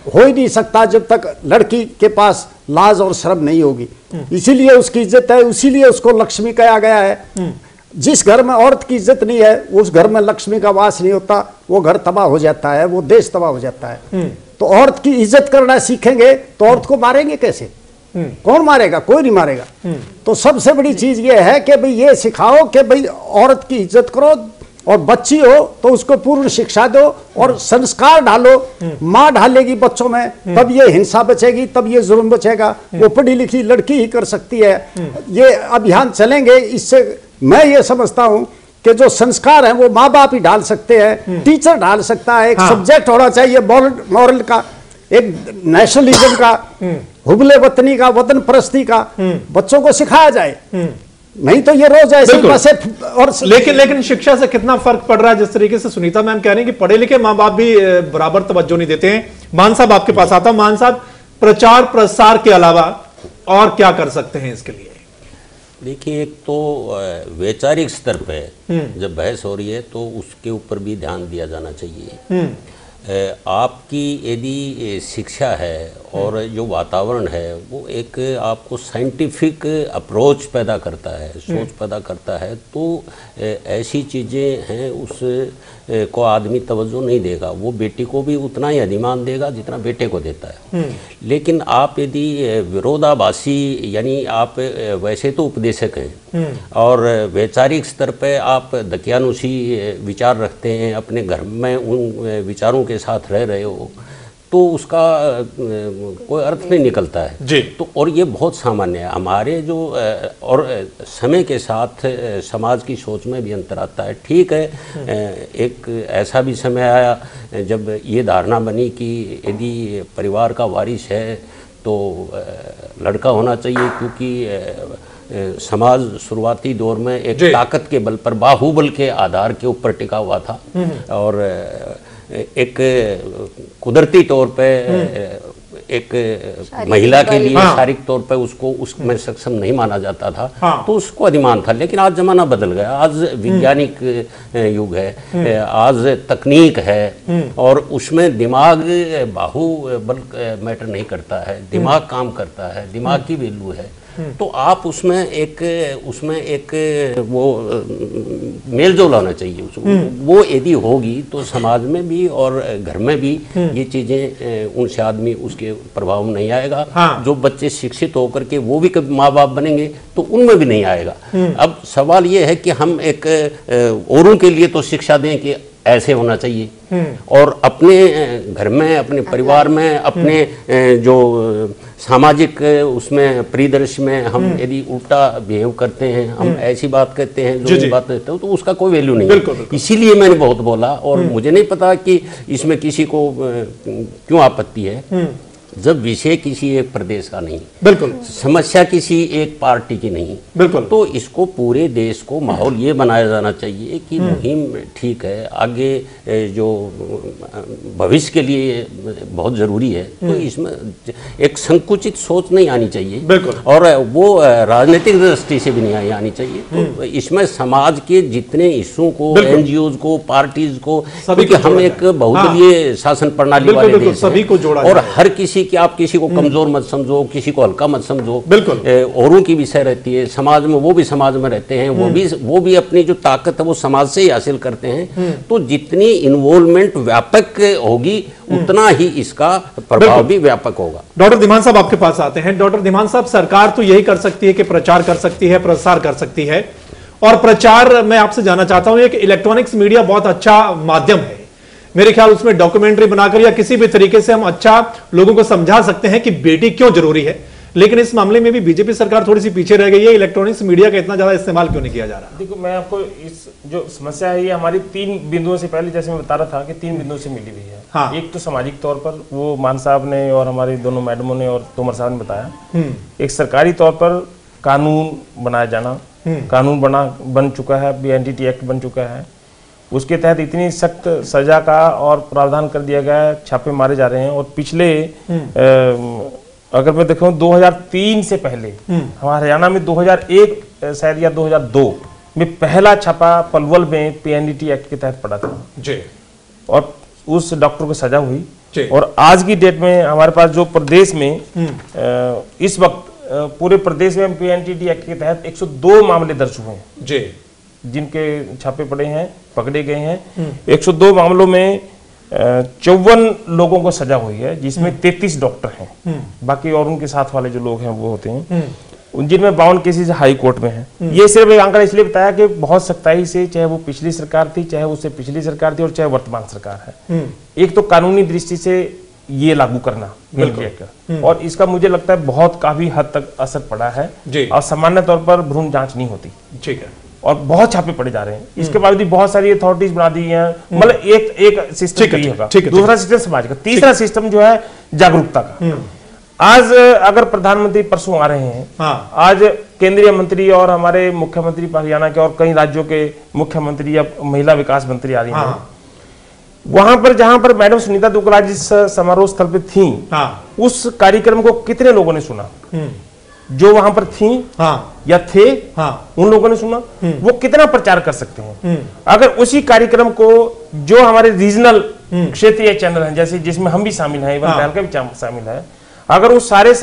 हो ही नहीं सकता जब तक लड़की के पास लाज और शर्म नहीं होगी। इसीलिए उसकी इज्जत है, इसीलिए उसको लक्ष्मी कहा गया है। जिस घर में औरत की इज्जत नहीं है उस घर में लक्ष्मी का वास नहीं होता, वो घर तबाह हो जाता है, वो देश तबाह हो जाता है। तो औरत की इज्जत करना सीखेंगे तो औरत को मारेंगे कैसे? कौन मारेगा? कोई नहीं मारेगा। तो सबसे बड़ी चीज ये है कि भाई ये सिखाओ कि भाई औरत की इज्जत करो, और बच्ची हो तो उसको पूर्ण शिक्षा दो और संस्कार डालो। माँ डालेगी बच्चों में तब ये हिंसा बचेगी, तब ये जुल्म बचेगा। वो पढ़ी लिखी लड़की ही कर सकती है। ये अभियान चलेंगे, इससे मैं ये समझता हूं कि जो संस्कार है वो माँ बाप ही डाल सकते हैं, टीचर डाल सकता है। एक सब्जेक्ट होना चाहिए मॉरल का, एक नेशनलिज्म का, हुबले वतनी का, वतन परस्ती का बच्चों को सिखाया जाए। नहीं तो ये रोज ऐसे बसे। और लेकिन शिक्षा से कितना फर्क पड़ रहा है? जिस तरीके से सुनीता मैम कह रही हैं कि पढ़े लिखे माँ बाप भी बराबर तवज्जो नहीं देते हैं। मान साहब आपके पास आता हूं। मान साहब, प्रचार प्रसार के अलावा और क्या कर सकते हैं इसके लिए? देखिए, एक तो वैचारिक स्तर पे जब बहस हो रही है तो उसके ऊपर भी ध्यान दिया जाना चाहिए। आपकी यदि शिक्षा है और जो वातावरण है वो एक आपको साइंटिफिक अप्रोच पैदा करता है, सोच पैदा करता है, तो ऐसी चीज़ें हैं उस को आदमी तवज्जो नहीं देगा। वो बेटी को भी उतना ही अधिमान देगा जितना बेटे को देता है। लेकिन आप यदि विरोधाभासी, यानी आप वैसे तो उपदेशक हैं और वैचारिक स्तर पे आप दकियानुसी विचार रखते हैं, अपने घर में उन विचारों के साथ रह रहे हो, तो उसका कोई अर्थ नहीं निकलता है जी। तो और ये बहुत सामान्य है हमारे जो और समय के साथ समाज की सोच में भी अंतर आता है। ठीक है, एक ऐसा भी समय आया जब ये धारणा बनी कि यदि परिवार का वारिस है तो लड़का होना चाहिए, क्योंकि समाज शुरुआती दौर में एक ताकत के बल पर, बाहुबल के आधार के ऊपर टिका हुआ था और एक कुदरती तौर पे एक महिला के लिए शारीरिक तौर पे उसको उसमें सक्षम नहीं माना जाता था। तो उसको अधिमान था। लेकिन आज जमाना बदल गया, आज वैज्ञानिक युग है, आज तकनीक है और उसमें दिमाग बाहुबल मैटर नहीं करता है, दिमाग काम करता है, दिमाग की वैल्यू है। तो आप उसमें एक वो मेलजोल होना चाहिए उसको। वो यदि होगी तो समाज में भी और घर में भी ये चीजें उनसे आदमी उसके प्रभाव में नहीं आएगा। जो बच्चे शिक्षित होकर के वो भी कभी माँ बाप बनेंगे तो उनमें भी नहीं आएगा। अब सवाल ये है कि हम एक औरों के लिए तो शिक्षा दें कि ऐसे होना चाहिए और अपने घर में, अपने परिवार में, अपने जो सामाजिक उसमें परिदृश्य में हम यदि उल्टा बिहेव करते हैं, हम ऐसी बात कहते हैं जो बात कहते हैं, तो उसका कोई वैल्यू नहीं है। इसीलिए मैंने बहुत बोला और मुझे नहीं पता कि इसमें किसी को क्यों आपत्ति है जब विषय किसी एक प्रदेश का नहीं, बिल्कुल समस्या किसी एक पार्टी की नहीं, बिल्कुल, तो इसको पूरे देश को माहौल ये बनाया जाना चाहिए कि मुहिम ठीक है, आगे जो भविष्य के लिए बहुत जरूरी है, तो इसमें एक संकुचित सोच नहीं आनी चाहिए, बिल्कुल, और वो राजनीतिक दृष्टि से भी नहीं आनी चाहिए। तो इसमें समाज के जितने हिस्सों को, एनजीओज को, पार्टीज को, क्योंकि हम एक बहुदलीय शासन प्रणाली वाले देश हैं और हर किसी कि आप किसी को कमजोर मत समझो, किसी को हल्का मत समझो, बिल्कुल, औरों की विषय रहती है समाज में, वो भी समाज में रहते हैं, वो भी अपनी जो ताकत है वो समाज से ही हासिल करते हैं। तो जितनी इन्वॉल्वमेंट व्यापक होगी उतना ही इसका प्रभाव भी व्यापक होगा। डॉक्टर धीमान साहब आपके पास आते हैं। डॉक्टर धीमान साहब, सरकार तो यही कर सकती है कि प्रचार कर सकती है, प्रसार कर सकती है, और प्रचार मैं आपसे जानना चाहता हूं, एक इलेक्ट्रॉनिक्स मीडिया बहुत अच्छा माध्यम है, मेरे ख्याल उसमें डॉक्यूमेंट्री बनाकर या किसी भी तरीके से हम अच्छा लोगों को समझा सकते हैं कि बेटी क्यों जरूरी है। लेकिन इस मामले में भी बीजेपी सरकार थोड़ी सी पीछे रह गई है। इलेक्ट्रॉनिक्स मीडिया का इतना ज्यादा इस्तेमाल क्यों नहीं किया जा रहा? देखो, मैं आपको इस जो समस्या है ये हमारी 3 बिंदुओं से, पहले जैसे मैं बता रहा था कि 3 बिंदुओं से मिली हुई है। हाँ। एक तो सामाजिक तौर पर वो मान साहब ने और हमारी दोनों मैडमों ने और तोमर साहब ने बताया। एक सरकारी तौर पर कानून बनाया जाना, कानून बन चुका है, BNTT एक्ट बन चुका है, उसके तहत इतनी सख्त सजा का और प्रावधान कर दिया गया है, छापे मारे जा रहे हैं। और पिछले अगर मैं देखूं 2003 से पहले हमारे हरियाणा में 2001 शायद या 2002 में पहला छापा पलवल में PNDT एक्ट के तहत पड़ा था जी, और उस डॉक्टर को सजा हुई। और आज की डेट में हमारे पास जो प्रदेश में इस वक्त पूरे प्रदेश में PNDT एक्ट के तहत 102 मामले दर्ज हुए हैं जी, जिनके छापे पड़े हैं, पकड़े गए हैं। 102 मामलों में 54 लोगों को सजा हुई है, जिसमें 33 डॉक्टर हैं, बाकी और उनके साथ वाले जो लोग हैं वो होते हैं, जिनमें 52 केसेस हाई कोर्ट में हैं। ये सिर्फ एक आंकड़ा इसलिए बताया कि बहुत सख्ताई से, चाहे वो पिछली सरकार थी, चाहे उससे पिछली सरकार थी और चाहे वर्तमान सरकार है, एक तो कानूनी दृष्टि से ये लागू करना और इसका मुझे लगता है बहुत काफी हद तक असर पड़ा है। और सामान्य तौर पर भ्रूण जांच नहीं होती, ठीक है, और बहुत छापे पड़े जा रहे हैं। इसके बावजूद बहुत सारी अथॉरिटीज बना दी हैं। मतलब एक सिस्टम ये होगा, दूसरा सिस्टम समाज का, तीसरा सिस्टम जो है जागरूकता का। आज अगर प्रधानमंत्री परसों आ रहे हैं, आज केंद्रीय मंत्री और हमारे मुख्यमंत्री हरियाणा के और कई राज्यों के मुख्यमंत्री या महिला विकास मंत्री आ रही हैं, वहां पर जहां पर मैडम सुनीता दुग्गल जिस समारोह स्थल पे थी, उस कार्यक्रम को कितने लोगों ने सुना? जो वहां पर थी या थे, उन लोगों ने सुना। वो कितना प्रचार कर सकते हैं? अगर उसी कार्यक्रम को जो हमारे रीजनल क्षेत्रीय चैनल हैं, जैसे जिसमें हम भी शामिल हैं, इवन का भी शामिल है, अगर उस सारे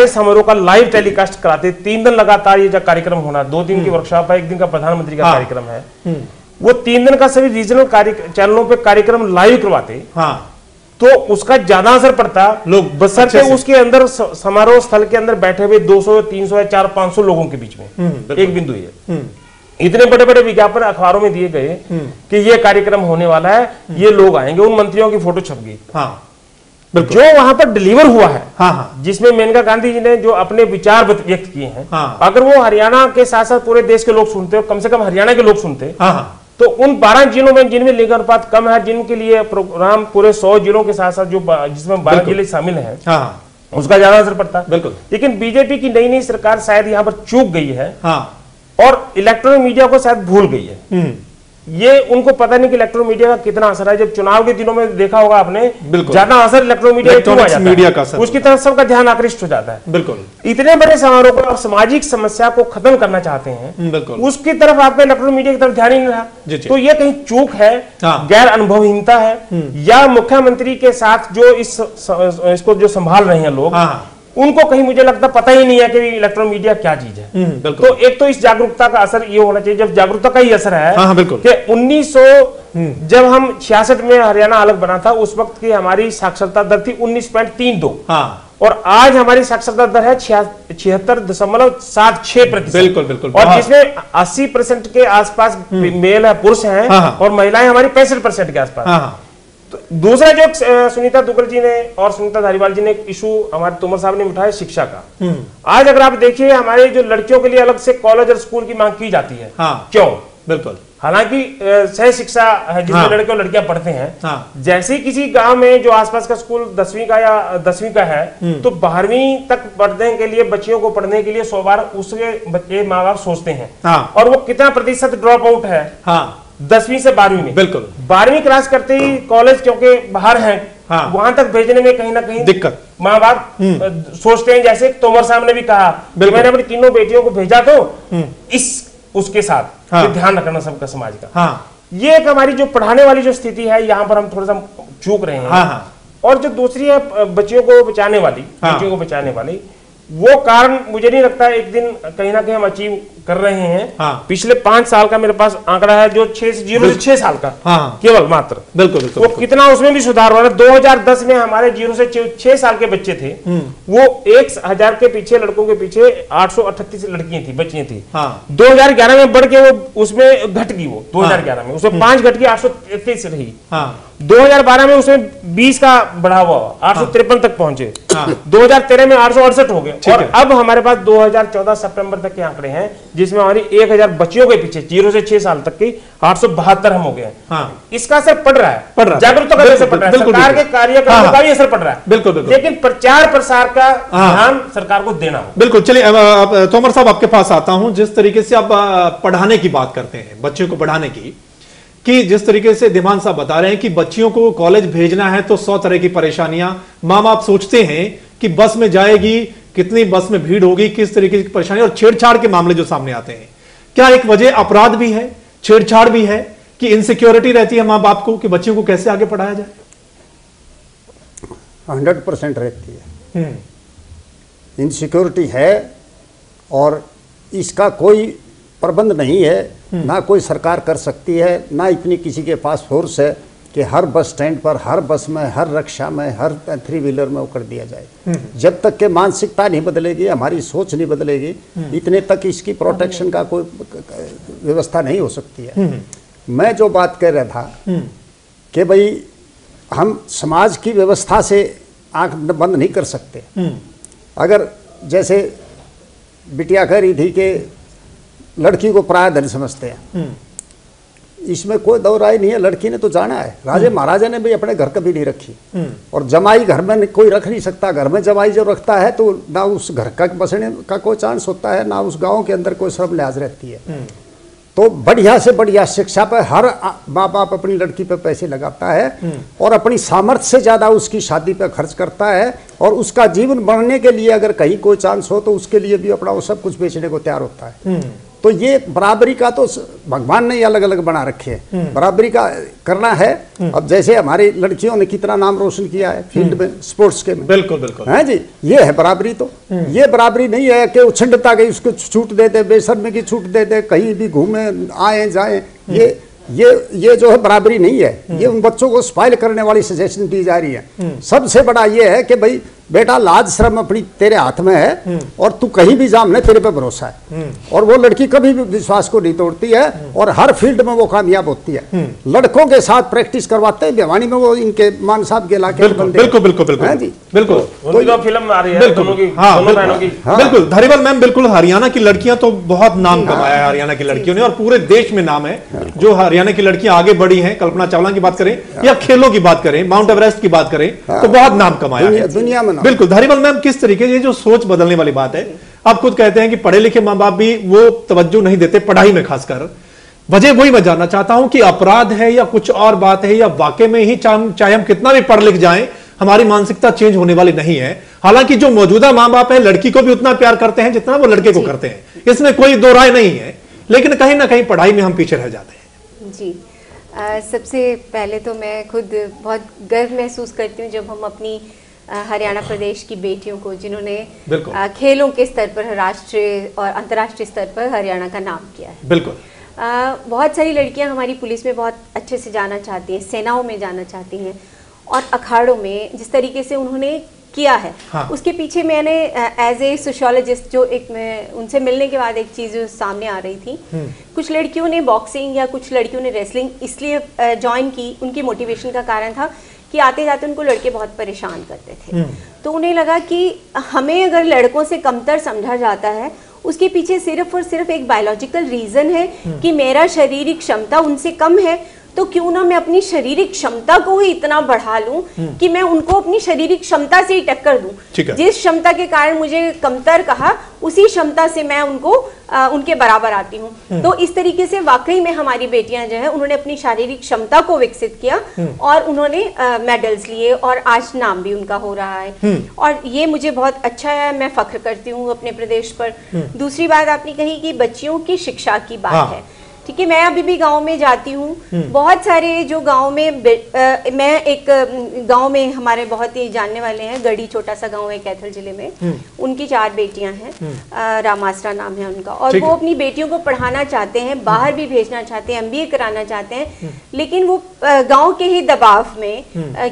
समारोह का लाइव टेलीकास्ट कराते, 3 दिन लगातार ये कार्यक्रम होना, 2 दिन की वर्कशॉप है, 1 दिन का प्रधानमंत्री का कार्यक्रम है, वो 3 दिन का सभी रीजनल चैनलों पे कार्यक्रम लाइव करवाते, तो उसका ज्यादा असर पड़ता। लोग बसरते उसके अंदर समारोह स्थल के अंदर बैठे हुए 200, 300 या 400, 500 लोगों के बीच में एक बिंदु है, इतने बड़े बड़े विज्ञापन अखबारों में दिए गए कि ये कार्यक्रम होने वाला है, ये लोग आएंगे, उन मंत्रियों की फोटो छप गई। जो वहां पर डिलीवर हुआ है, जिसमें मेनका गांधी जी ने जो अपने विचार व्यक्त किए हैं, अगर वो हरियाणा के साथ साथ पूरे देश के लोग सुनते, कम से कम हरियाणा के लोग सुनते, तो उन 12 जिलों में जिनमें लिंग अनुपात कम है, जिनके लिए प्रोग्राम पूरे 100 जिलों के साथ साथ जो जिसमें 12 जिले शामिल हैं, उसका ज्यादा असर पड़ता है। बिल्कुल। लेकिन बीजेपी की नई सरकार शायद यहाँ पर चूक गई है और इलेक्ट्रॉनिक मीडिया को शायद भूल गई है। ये उनको पता नहीं कि इलेक्ट्रॉनिक मीडिया का कितना असर है। जब चुनाव के दिनों में देखा होगा आपने, ज्यादा असर इलेक्ट्रॉनिक मीडिया का असर, उसकी तरफ सबका ध्यान आकृष्ट हो जाता है। बिल्कुल। इतने बड़े समारोह को आप सामाजिक समस्या को खत्म करना चाहते हैं, उसकी तरफ आपका इलेक्ट्रॉनिक मीडिया की तरफ ध्यान ही नहीं रहा। तो ये कहीं चूक है, गैर अनुभवहीनता है, या मुख्यमंत्री के साथ जो इसको जो संभाल रहे हैं लोग, उनको कहीं मुझे लगता पता ही नहीं है कि इलेक्ट्रॉनिक मीडिया क्या चीज है। तो एक तो इस जागरूकता का असर ये होना चाहिए, जब जागरूकता का ही असर है कि 1900 जब हम 66 में हरियाणा अलग बना था, उस वक्त की हमारी साक्षरता दर थी 19.32 और आज हमारी साक्षरता दर है 76.76%। बिल्कुल बिल्कुल। और जिसमें 80% के आसपास मेल है, पुरुष हैं, और महिलाएं हमारी 65% के आसपास। तो दूसरा जो सुनीता दुग्गल जी ने और सुनीता धारीवाल जी ने एक इशू हमारे तोमर साहब ने उठाया शिक्षा का। आज अगर आप देखिए, हमारे जो लड़कियों के लिए अलग से कॉलेज और स्कूल की मांग की जाती है। क्यों? बिल्कुल। हालांकि सह शिक्षा है जिसमें लड़के और लड़कियां पढ़ते हैं। जैसे ही किसी गांव में जो आसपास का स्कूल 10वीं का या 10वीं का है, तो 12वीं तक पढ़ने के लिए बच्चियों को पढ़ने के लिए 100 बार उसके बच्चे माँ बाप सोचते हैं। और वो कितना प्रतिशत ड्रॉप आउट है 10वीं से 12वीं में। बिल्कुल। 12वीं क्लास करते ही कॉलेज क्योंकि बाहर है, वहां तक भेजने में कहीं ना कहीं दिक्कत माँ बाप सोचते हैं। जैसे तोमर साहब ने भी कहा, मैंने अपनी तीनों बेटियों को भेजा तो उसके साथ ध्यान रखना सबका समाज का। ये एक हमारी जो पढ़ाने वाली जो स्थिति है, यहाँ पर हम थोड़ा सा चूक रहे हैं। और जो दूसरी है बच्चियों को बचाने वाली, वो कारण मुझे नहीं लगता एक दिन कहीं ना कहीं हम अचीव कर रहे हैं। पिछले 5 साल का मेरे पास आंकड़ा है, जो 0 से 6 साल का केवल मात्र। बिल्कुल। वो कितना उसमें भी सुधार हो रहा है। 2010 में हमारे 0 से 6 साल के बच्चे थे, वो 1000 के पीछे लड़कों के पीछे 838 लड़कियां थी, बच्चियां थी। 2011 में बढ़ के वो उसमें घट गई, वो 2011 में उसमें 5 घट के 833 रही। 2012 में उसमें 20 का बढ़ा हुआ 853 तक पहुंचे। 2013 में 868 हो गए। और अब हमारे पास 2014 सितंबर तक के आंकड़े हैं, जिसमें हमारी 1000 बच्चियों के पीछे 0 से 6 साल तक की 872 हम हो गए हैं। इसका असर पड़ रहा है, जागरूकता का असर पड़ रहा है, सरकार के कार्यक्रमों का भी असर पड़ रहा है। बिल्कुल। लेकिन प्रचार प्रसार का ध्यान सरकार को देना हो। बिल्कुल। चलिए तोमर साहब आपके पास आता हूं। जिस तरीके से आप पढ़ाने की बात करते हैं, बच्चों को पढ़ाने की, कि जिस तरीके से धीमान साहब बता रहे हैं कि बच्चियों को कॉलेज भेजना है तो 100 तरह की परेशानियां माँ बाप सोचते हैं कि बस में जाएगी, कितनी बस में भीड़ होगी, किस तरीके की परेशानी, और छेड़छाड़ के मामले जो सामने आते हैं। क्या एक वजह अपराध भी है, छेड़छाड़ भी है, कि इनसिक्योरिटी रहती है माँ बाप को कि बच्चियों को कैसे आगे पढ़ाया जाए? 100% रहती है, इनसिक्योरिटी है, और इसका कोई प्रबंध नहीं है, ना कोई सरकार कर सकती है, ना इतनी किसी के पास फोर्स है कि हर बस स्टैंड पर, हर बस में, हर रिक्शा में, हर 3 व्हीलर में वो कर दिया जाए। जब तक के मानसिकता नहीं बदलेगी, हमारी सोच नहीं बदलेगी, इतने तक इसकी प्रोटेक्शन का कोई व्यवस्था नहीं हो सकती है। मैं जो बात कह रहा था कि भाई हम समाज की व्यवस्था से आंख बंद नहीं कर सकते। अगर जैसे बिटिया कह रही थी कि लड़की को पराया धन समझते हैं, इसमें कोई दो राय नहीं है। लड़की ने तो जाना है, राजे महाराजा ने भी अपने घर कभी नहीं रखी, और जमाई घर में कोई रख नहीं सकता। घर में जमाई जो रखता है तो ना उस घर का बसने का कोई चांस होता है, ना उस गांव के अंदर कोई शर्म लिहाज रहती है। तो बढ़िया से बढ़िया शिक्षा पर हर माँ बाप अपनी लड़की पर पैसे लगाता है, और अपनी सामर्थ्य से ज्यादा उसकी शादी पर खर्च करता है, और उसका जीवन बढ़ने के लिए अगर कहीं कोई चांस हो तो उसके लिए भी अपना वो सब कुछ बेचने को तैयार होता है। तो ये बराबरी का तो भगवान ने अलग अलग बना रखे हैं, बराबरी का करना है। अब जैसे हमारी लड़कियों ने कितना नाम रोशन किया है फील्ड में, स्पोर्ट्स के में। बिल्कुल बिल्कुल है जी, ये है बराबरी। तो ये बराबरी नहीं है कि उछंडता गई उसको छूट दे दे, बेशर्मी की छूट दे दे, कहीं भी घूमे आए जाए। ये जो है बराबरी नहीं है, ये उन बच्चों को स्पाइल करने वाली सजेशन दी जा रही है। सबसे बड़ा ये है कि भाई बेटा लाज शर्म अपनी तेरे हाथ में है और तू कहीं भी जाम, तेरे पे भरोसा है। और वो लड़की कभी भी विश्वास को नहीं तोड़ती है और हर फील्ड में वो कामयाब होती है। लड़कों के साथ प्रैक्टिस करवाते हैं भिवानी में, वो इनके मान साहब के इलाके के बंदे। बिल्कुल बिल्कुल बिल्कुल जी बिल्कुल फिल्म आ रही है बिल्कुल धरीवाल मैम, बिल्कुल हरियाणा की लड़कियां तो बहुत नाम कमाया है हरियाणा की लड़कियों ने, और पूरे देश में नाम है। जो हरियाणा की लड़कियां आगे बढ़ी हैं, कल्पना चावला की बात करें या खेलों की बात करें, माउंट एवरेस्ट की बात करें, तो बहुत नाम कमाया है दुनिया में। बिल्कुल धरीवाल मैम, किस तरीके से जो सोच बदलने वाली बात है, आप खुद कहते हैं कि पढ़े लिखे मां बाप भी वो तवज्जो नहीं देते पढ़ाई में, खासकर वजह वही मैं जानना चाहता हूं कि अपराध है या कुछ और बात है, या वाकई में ही चाहे हम कितना भी पढ़ लिख जाएं हमारी मानसिकता चेंज होने वाली नहीं है। हालांकि जो मौजूदा मां बाप है लड़की को भी उतना प्यार करते हैं जितना वो लड़के को करते हैं, इसमें कोई दो राय नहीं है, लेकिन कहीं ना कहीं पढ़ाई में हम पीछे रह जाते हैं। जी सबसे पहले तो मैं खुद बहुत गर्व महसूस करती हूँ जब हम अपनी हरियाणा प्रदेश की बेटियों को, जिन्होंने खेलों के स्तर पर राष्ट्रीय और अंतर्राष्ट्रीय स्तर पर हरियाणा का नाम किया है। बिल्कुल बहुत सारी लड़कियां हमारी पुलिस में बहुत अच्छे से जाना चाहती हैं, सेनाओं में जाना चाहती हैं, और अखाड़ों में जिस तरीके से उन्होंने किया है, उसके पीछे मैंने एज ए सोशियोलॉजिस्ट जो मैं उनसे मिलने के बाद एक चीज़ सामने आ रही थी, कुछ लड़कियों ने बॉक्सिंग या कुछ लड़कियों ने रेसलिंग इसलिए ज्वाइन की, उनकी मोटिवेशन का कारण था कि आते जाते उनको लड़के बहुत परेशान करते थे। तो उन्हें लगा कि हमें अगर लड़कों से कमतर समझा जाता है, उसके पीछे सिर्फ और सिर्फ एक बायोलॉजिकल रीजन है कि मेरा शारीरिक क्षमता उनसे कम है, तो क्यों ना मैं अपनी शारीरिक क्षमता को ही इतना बढ़ा लूं कि मैं उनको अपनी शारीरिक क्षमता से ही टक्कर दूं। जिस क्षमता के कारण मुझे कमतर कहा, उसी क्षमता से मैं उनको उनके बराबर आती हूँ। तो इस तरीके से वाकई में हमारी बेटियां जो है उन्होंने अपनी शारीरिक क्षमता को विकसित किया और उन्होंने मेडल्स लिए और आज नाम भी उनका हो रहा है, और ये मुझे बहुत अच्छा है, मैं फख्र करती हूँ अपने प्रदेश पर। दूसरी बात आपने कही कि बच्चियों की शिक्षा की बात है, ठीक है। मैं अभी भी गांव में जाती हूँ, बहुत सारे जो गांव में मैं एक गांव में हमारे बहुत ही जानने वाले हैं, गढ़ी छोटा सा गांव है कैथल जिले में, उनकी 4 बेटियां हैं, रामासरा नाम है उनका, और वो अपनी बेटियों को पढ़ाना चाहते हैं, बाहर भी भेजना चाहते हैं, MBA कराना चाहते हैं, लेकिन वो गाँव के ही दबाव में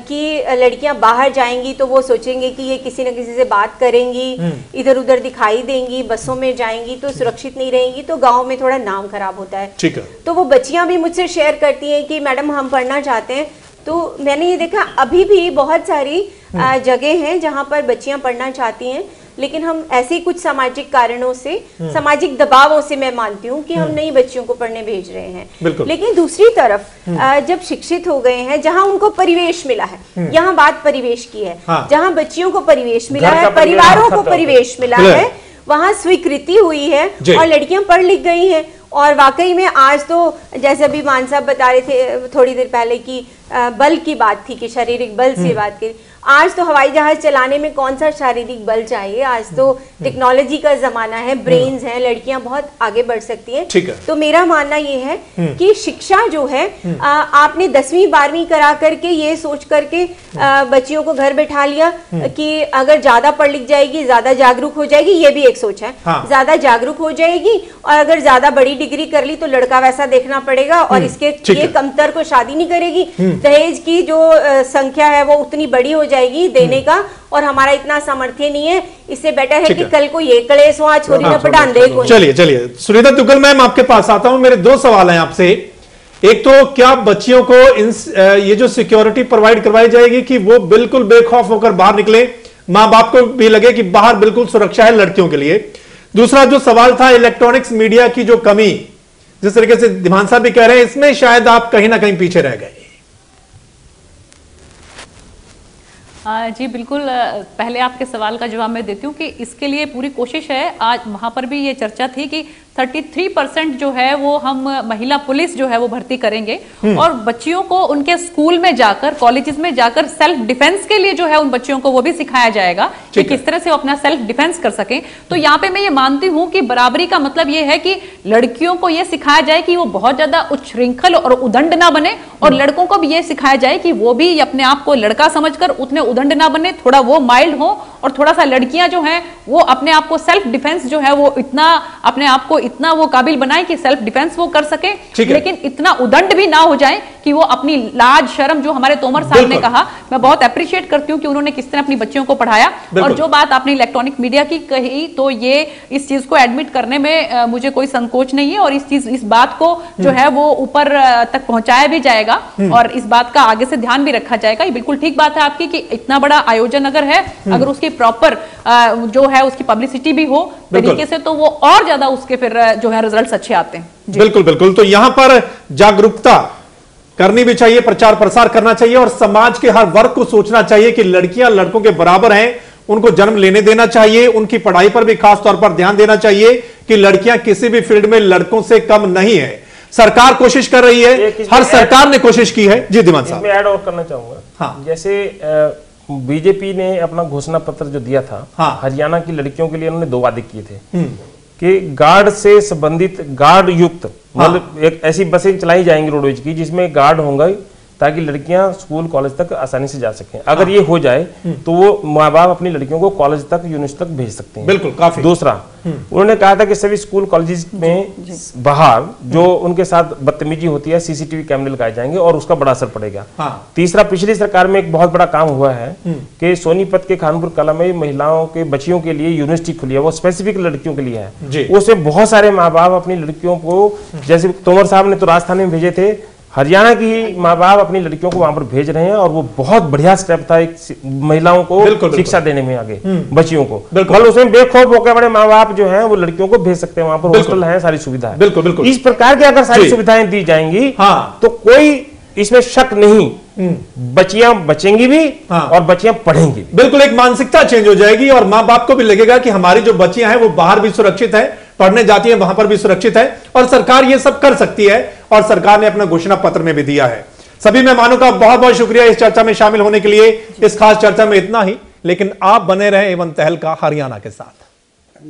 कि लड़कियां बाहर जाएंगी तो वो सोचेंगे कि ये किसी न किसी से बात करेंगी, इधर उधर दिखाई देंगी, बसों में जाएंगी तो सुरक्षित नहीं रहेंगी, तो गाँव में थोड़ा नाम खराब होता है। तो वो बच्चियां भी मुझसे शेयर करती हैं कि मैडम हम पढ़ना चाहते हैं। तो मैंने ये देखा अभी भी बहुत सारी जगह हैं जहां पर बच्चियां पढ़ना चाहती हैं, लेकिन हम ऐसे कुछ सामाजिक कारणों से, सामाजिक दबावों से मैं मानती हूँ कि हम नई बच्चियों को पढ़ने भेज रहे हैं। लेकिन दूसरी तरफ जब शिक्षित हो गए हैं, जहाँ उनको परिवेश मिला है, यहाँ बात परिवेश की है, जहाँ बच्चियों को परिवेश मिला है, परिवारों को परिवेश मिला है, वहाँ स्वीकृति हुई है और लड़कियां पढ़ लिख गई हैं। और वाकई में आज तो जैसे अभी मान साहब बता रहे थे थोड़ी देर पहले कि बल की बात थी कि शारीरिक बल से बात की, आज तो हवाई जहाज चलाने में कौन सा शारीरिक बल चाहिए, आज तो टेक्नोलॉजी का जमाना है, ब्रेन्स हैं, लड़कियां बहुत आगे बढ़ सकती हैं। तो मेरा मानना ये है कि शिक्षा जो है आपने 10वीं 12वीं करा करके ये सोच करके बच्चियों को घर बैठा लिया कि अगर ज्यादा पढ़ लिख जाएगी ज्यादा जागरूक हो जाएगी, ये भी एक सोच है। ज्यादा जागरूक हो जाएगी और अगर ज्यादा बड़ी डिग्री कर ली तो लड़का वैसा देखना पड़ेगा और इसके ये कमतर को शादी नहीं करेगी, दहेज की जो संख्या है वो उतनी बड़ी हो जाएगी देने का, और हमारा इतना सामर्थ्य नहीं है, इससे बेटर है कि कल को ये कलेश हो, आज छोरी न पढ़ान दे। चलिए सुनीता दुग्गल मैम आपके पास आता हूं, मेरे 2 सवाल हैं आपसे। एक तो क्या बच्चियों को ये जो सिक्योरिटी प्रोवाइड करवाई जाएगी कि वो बिल्कुल बेखौफ होकर बाहर निकले, मां बाप को भी लगे कि बाहर बिल्कुल सुरक्षा है लड़कियों के लिए। दूसरा जो सवाल था इलेक्ट्रॉनिक्स मीडिया की जो कमी, जिस तरीके से दिमान साहब भी कह रहे हैं, इसमें शायद आप कहीं ना कहीं पीछे रह गए। जी बिल्कुल, पहले आपके सवाल का जवाब मैं देती हूँ कि इसके लिए पूरी कोशिश है। आज वहाँ पर भी ये चर्चा थी कि 33% जो है वो हम महिला पुलिस जो है वो भर्ती करेंगे और बच्चियों को उनके स्कूल में जाकर, कॉलेजेस में जाकर सेल्फ डिफेंस के लिए जो है उन बच्चियों को वो भी सिखाया जाएगा कि किस तरह से वो अपना सेल्फ डिफेंस कर सकें। तो यहाँ पे मैं ये मानती हूँ कि बराबरी का मतलब ये है कि लड़कियों को ये सिखाया जाए कि वो बहुत ज्यादा उच्छृंखल और उदंड ना बने, और लड़कों को भी ये सिखाया जाए कि वो भी अपने आप को लड़का समझकर उतने उदंड ना बने, थोड़ा वो माइल्ड हो, और थोड़ा सा लड़कियां जो हैं वो अपने आप को सेल्फ डिफेंस जो है वो इतना अपने आप को इतना वो काबिल बनाए कि सेल्फ डिफेंस वो कर सके, लेकिन इतना उदंड भी ना हो जाए कि वो अपनी लाज शर्म, जो हमारे तोमर साहब ने कहा, मैं बहुत अप्रिशिएट करती हूँ कि उन्होंने किस तरह अपनी बच्चियों को पढ़ाया। और जो बात आपने इलेक्ट्रॉनिक मीडिया की कही, तो ये इस चीज को एडमिट करने में मुझे कोई संकोच नहीं है, और इस बात को जो है वो ऊपर तक पहुंचाया भी जाएगा और इस बात का आगे से ध्यान भी रखा जाएगा। ये बिल्कुल ठीक बात है आपकी कि इतना बड़ा आयोजन अगर है, अगर उसकी प्रॉपर जो है उसकी पब्लिसिटी भी हो तरीके से, तो वो और ज्यादा उसके फिर जो है रिजल्ट्स अच्छे आते हैं। बिल्कुल बिल्कुल। तो यहां पर जागरूकता करनी भी चाहिए, प्रचार प्रसार करना चाहिए और समाज के हर वर्ग को सोचना चाहिए कि लड़कियां लड़कों के बराबर हैं, उनको जन्म लेने देना चाहिए, उनकी पढ़ाई पर भी खास तौर पर ध्यान देना चाहिए कि लड़कियां किसी भी फील्ड में लड़कों से कम नहीं है। सरकार कोशिश कर रही है, हर सरकार ने कोशिश की है। जी दिमान साहब, मैं ऐड और करना चाहूंगा। हाँ, जैसे बीजेपी ने अपना घोषणा पत्र जो दिया था, हाँ, हरियाणा की लड़कियों के लिए उन्होंने 2 वादे किए थे कि गार्ड से संबंधित, गार्ड युक्त, मतलब एक ऐसी बसें चलाई जाएंगी रोडवेज की जिसमें गार्ड होंगे ताकि लड़कियां स्कूल कॉलेज तक आसानी से जा सकें। अगर ये हो जाए तो वो माँ बाप अपनी लड़कियों को कॉलेज तक, यूनिवर्सिटी तक भेज सकते हैं। बिल्कुल, काफी। दूसरा, उन्होंने कहा था कि सभी स्कूल कॉलेज में बाहर जो उनके साथ बदतमीजी होती है सीसीटीवी कैमरे लगाए जाएंगे और उसका बड़ा असर पड़ेगा। तीसरा, पिछली सरकार में एक बहुत बड़ा काम हुआ है कि सोनीपत के खानपुर कला में महिलाओं के बच्चियों के लिए यूनिवर्सिटी खुली है, वो स्पेसिफिक लड़कियों के लिए है। उसमें बहुत सारे माँ बाप अपनी लड़कियों को, जैसे तोमर साहब ने तो राजस्थान में भेजे थे, हरियाणा की माँ बाप अपनी लड़कियों को वहां पर भेज रहे हैं और वो बहुत बढ़िया स्टेप था एक महिलाओं को शिक्षा देने में, आगे बच्चियों को। बिल्कुल, उसमें बेखौफ होकर बड़े माँ बाप जो हैं वो लड़कियों को भेज सकते हैं, वहां पर हॉस्टल है, सारी सुविधा है। बिल्कुल बिल्कुल। इस प्रकार की अगर सारी सुविधाएं दी जाएंगी तो कोई इसमें शक नहीं, बच्चियां बचेंगी भी और बच्चियां पढ़ेंगी भी। बिल्कुल, एक मानसिकता चेंज हो जाएगी और माँ बाप को भी लगेगा कि हमारी जो बच्चियां हैं वो बाहर भी सुरक्षित है, पढ़ने जाती है वहां पर भी सुरक्षित है और सरकार ये सब कर सकती है और सरकार ने अपना घोषणा पत्र में भी दिया है। सभी मेहमानों का बहुत बहुत शुक्रिया इस चर्चा में शामिल होने के लिए। इस खास चर्चा में इतना ही, लेकिन आप बने रहे एवं तहलका हरियाणा के साथ।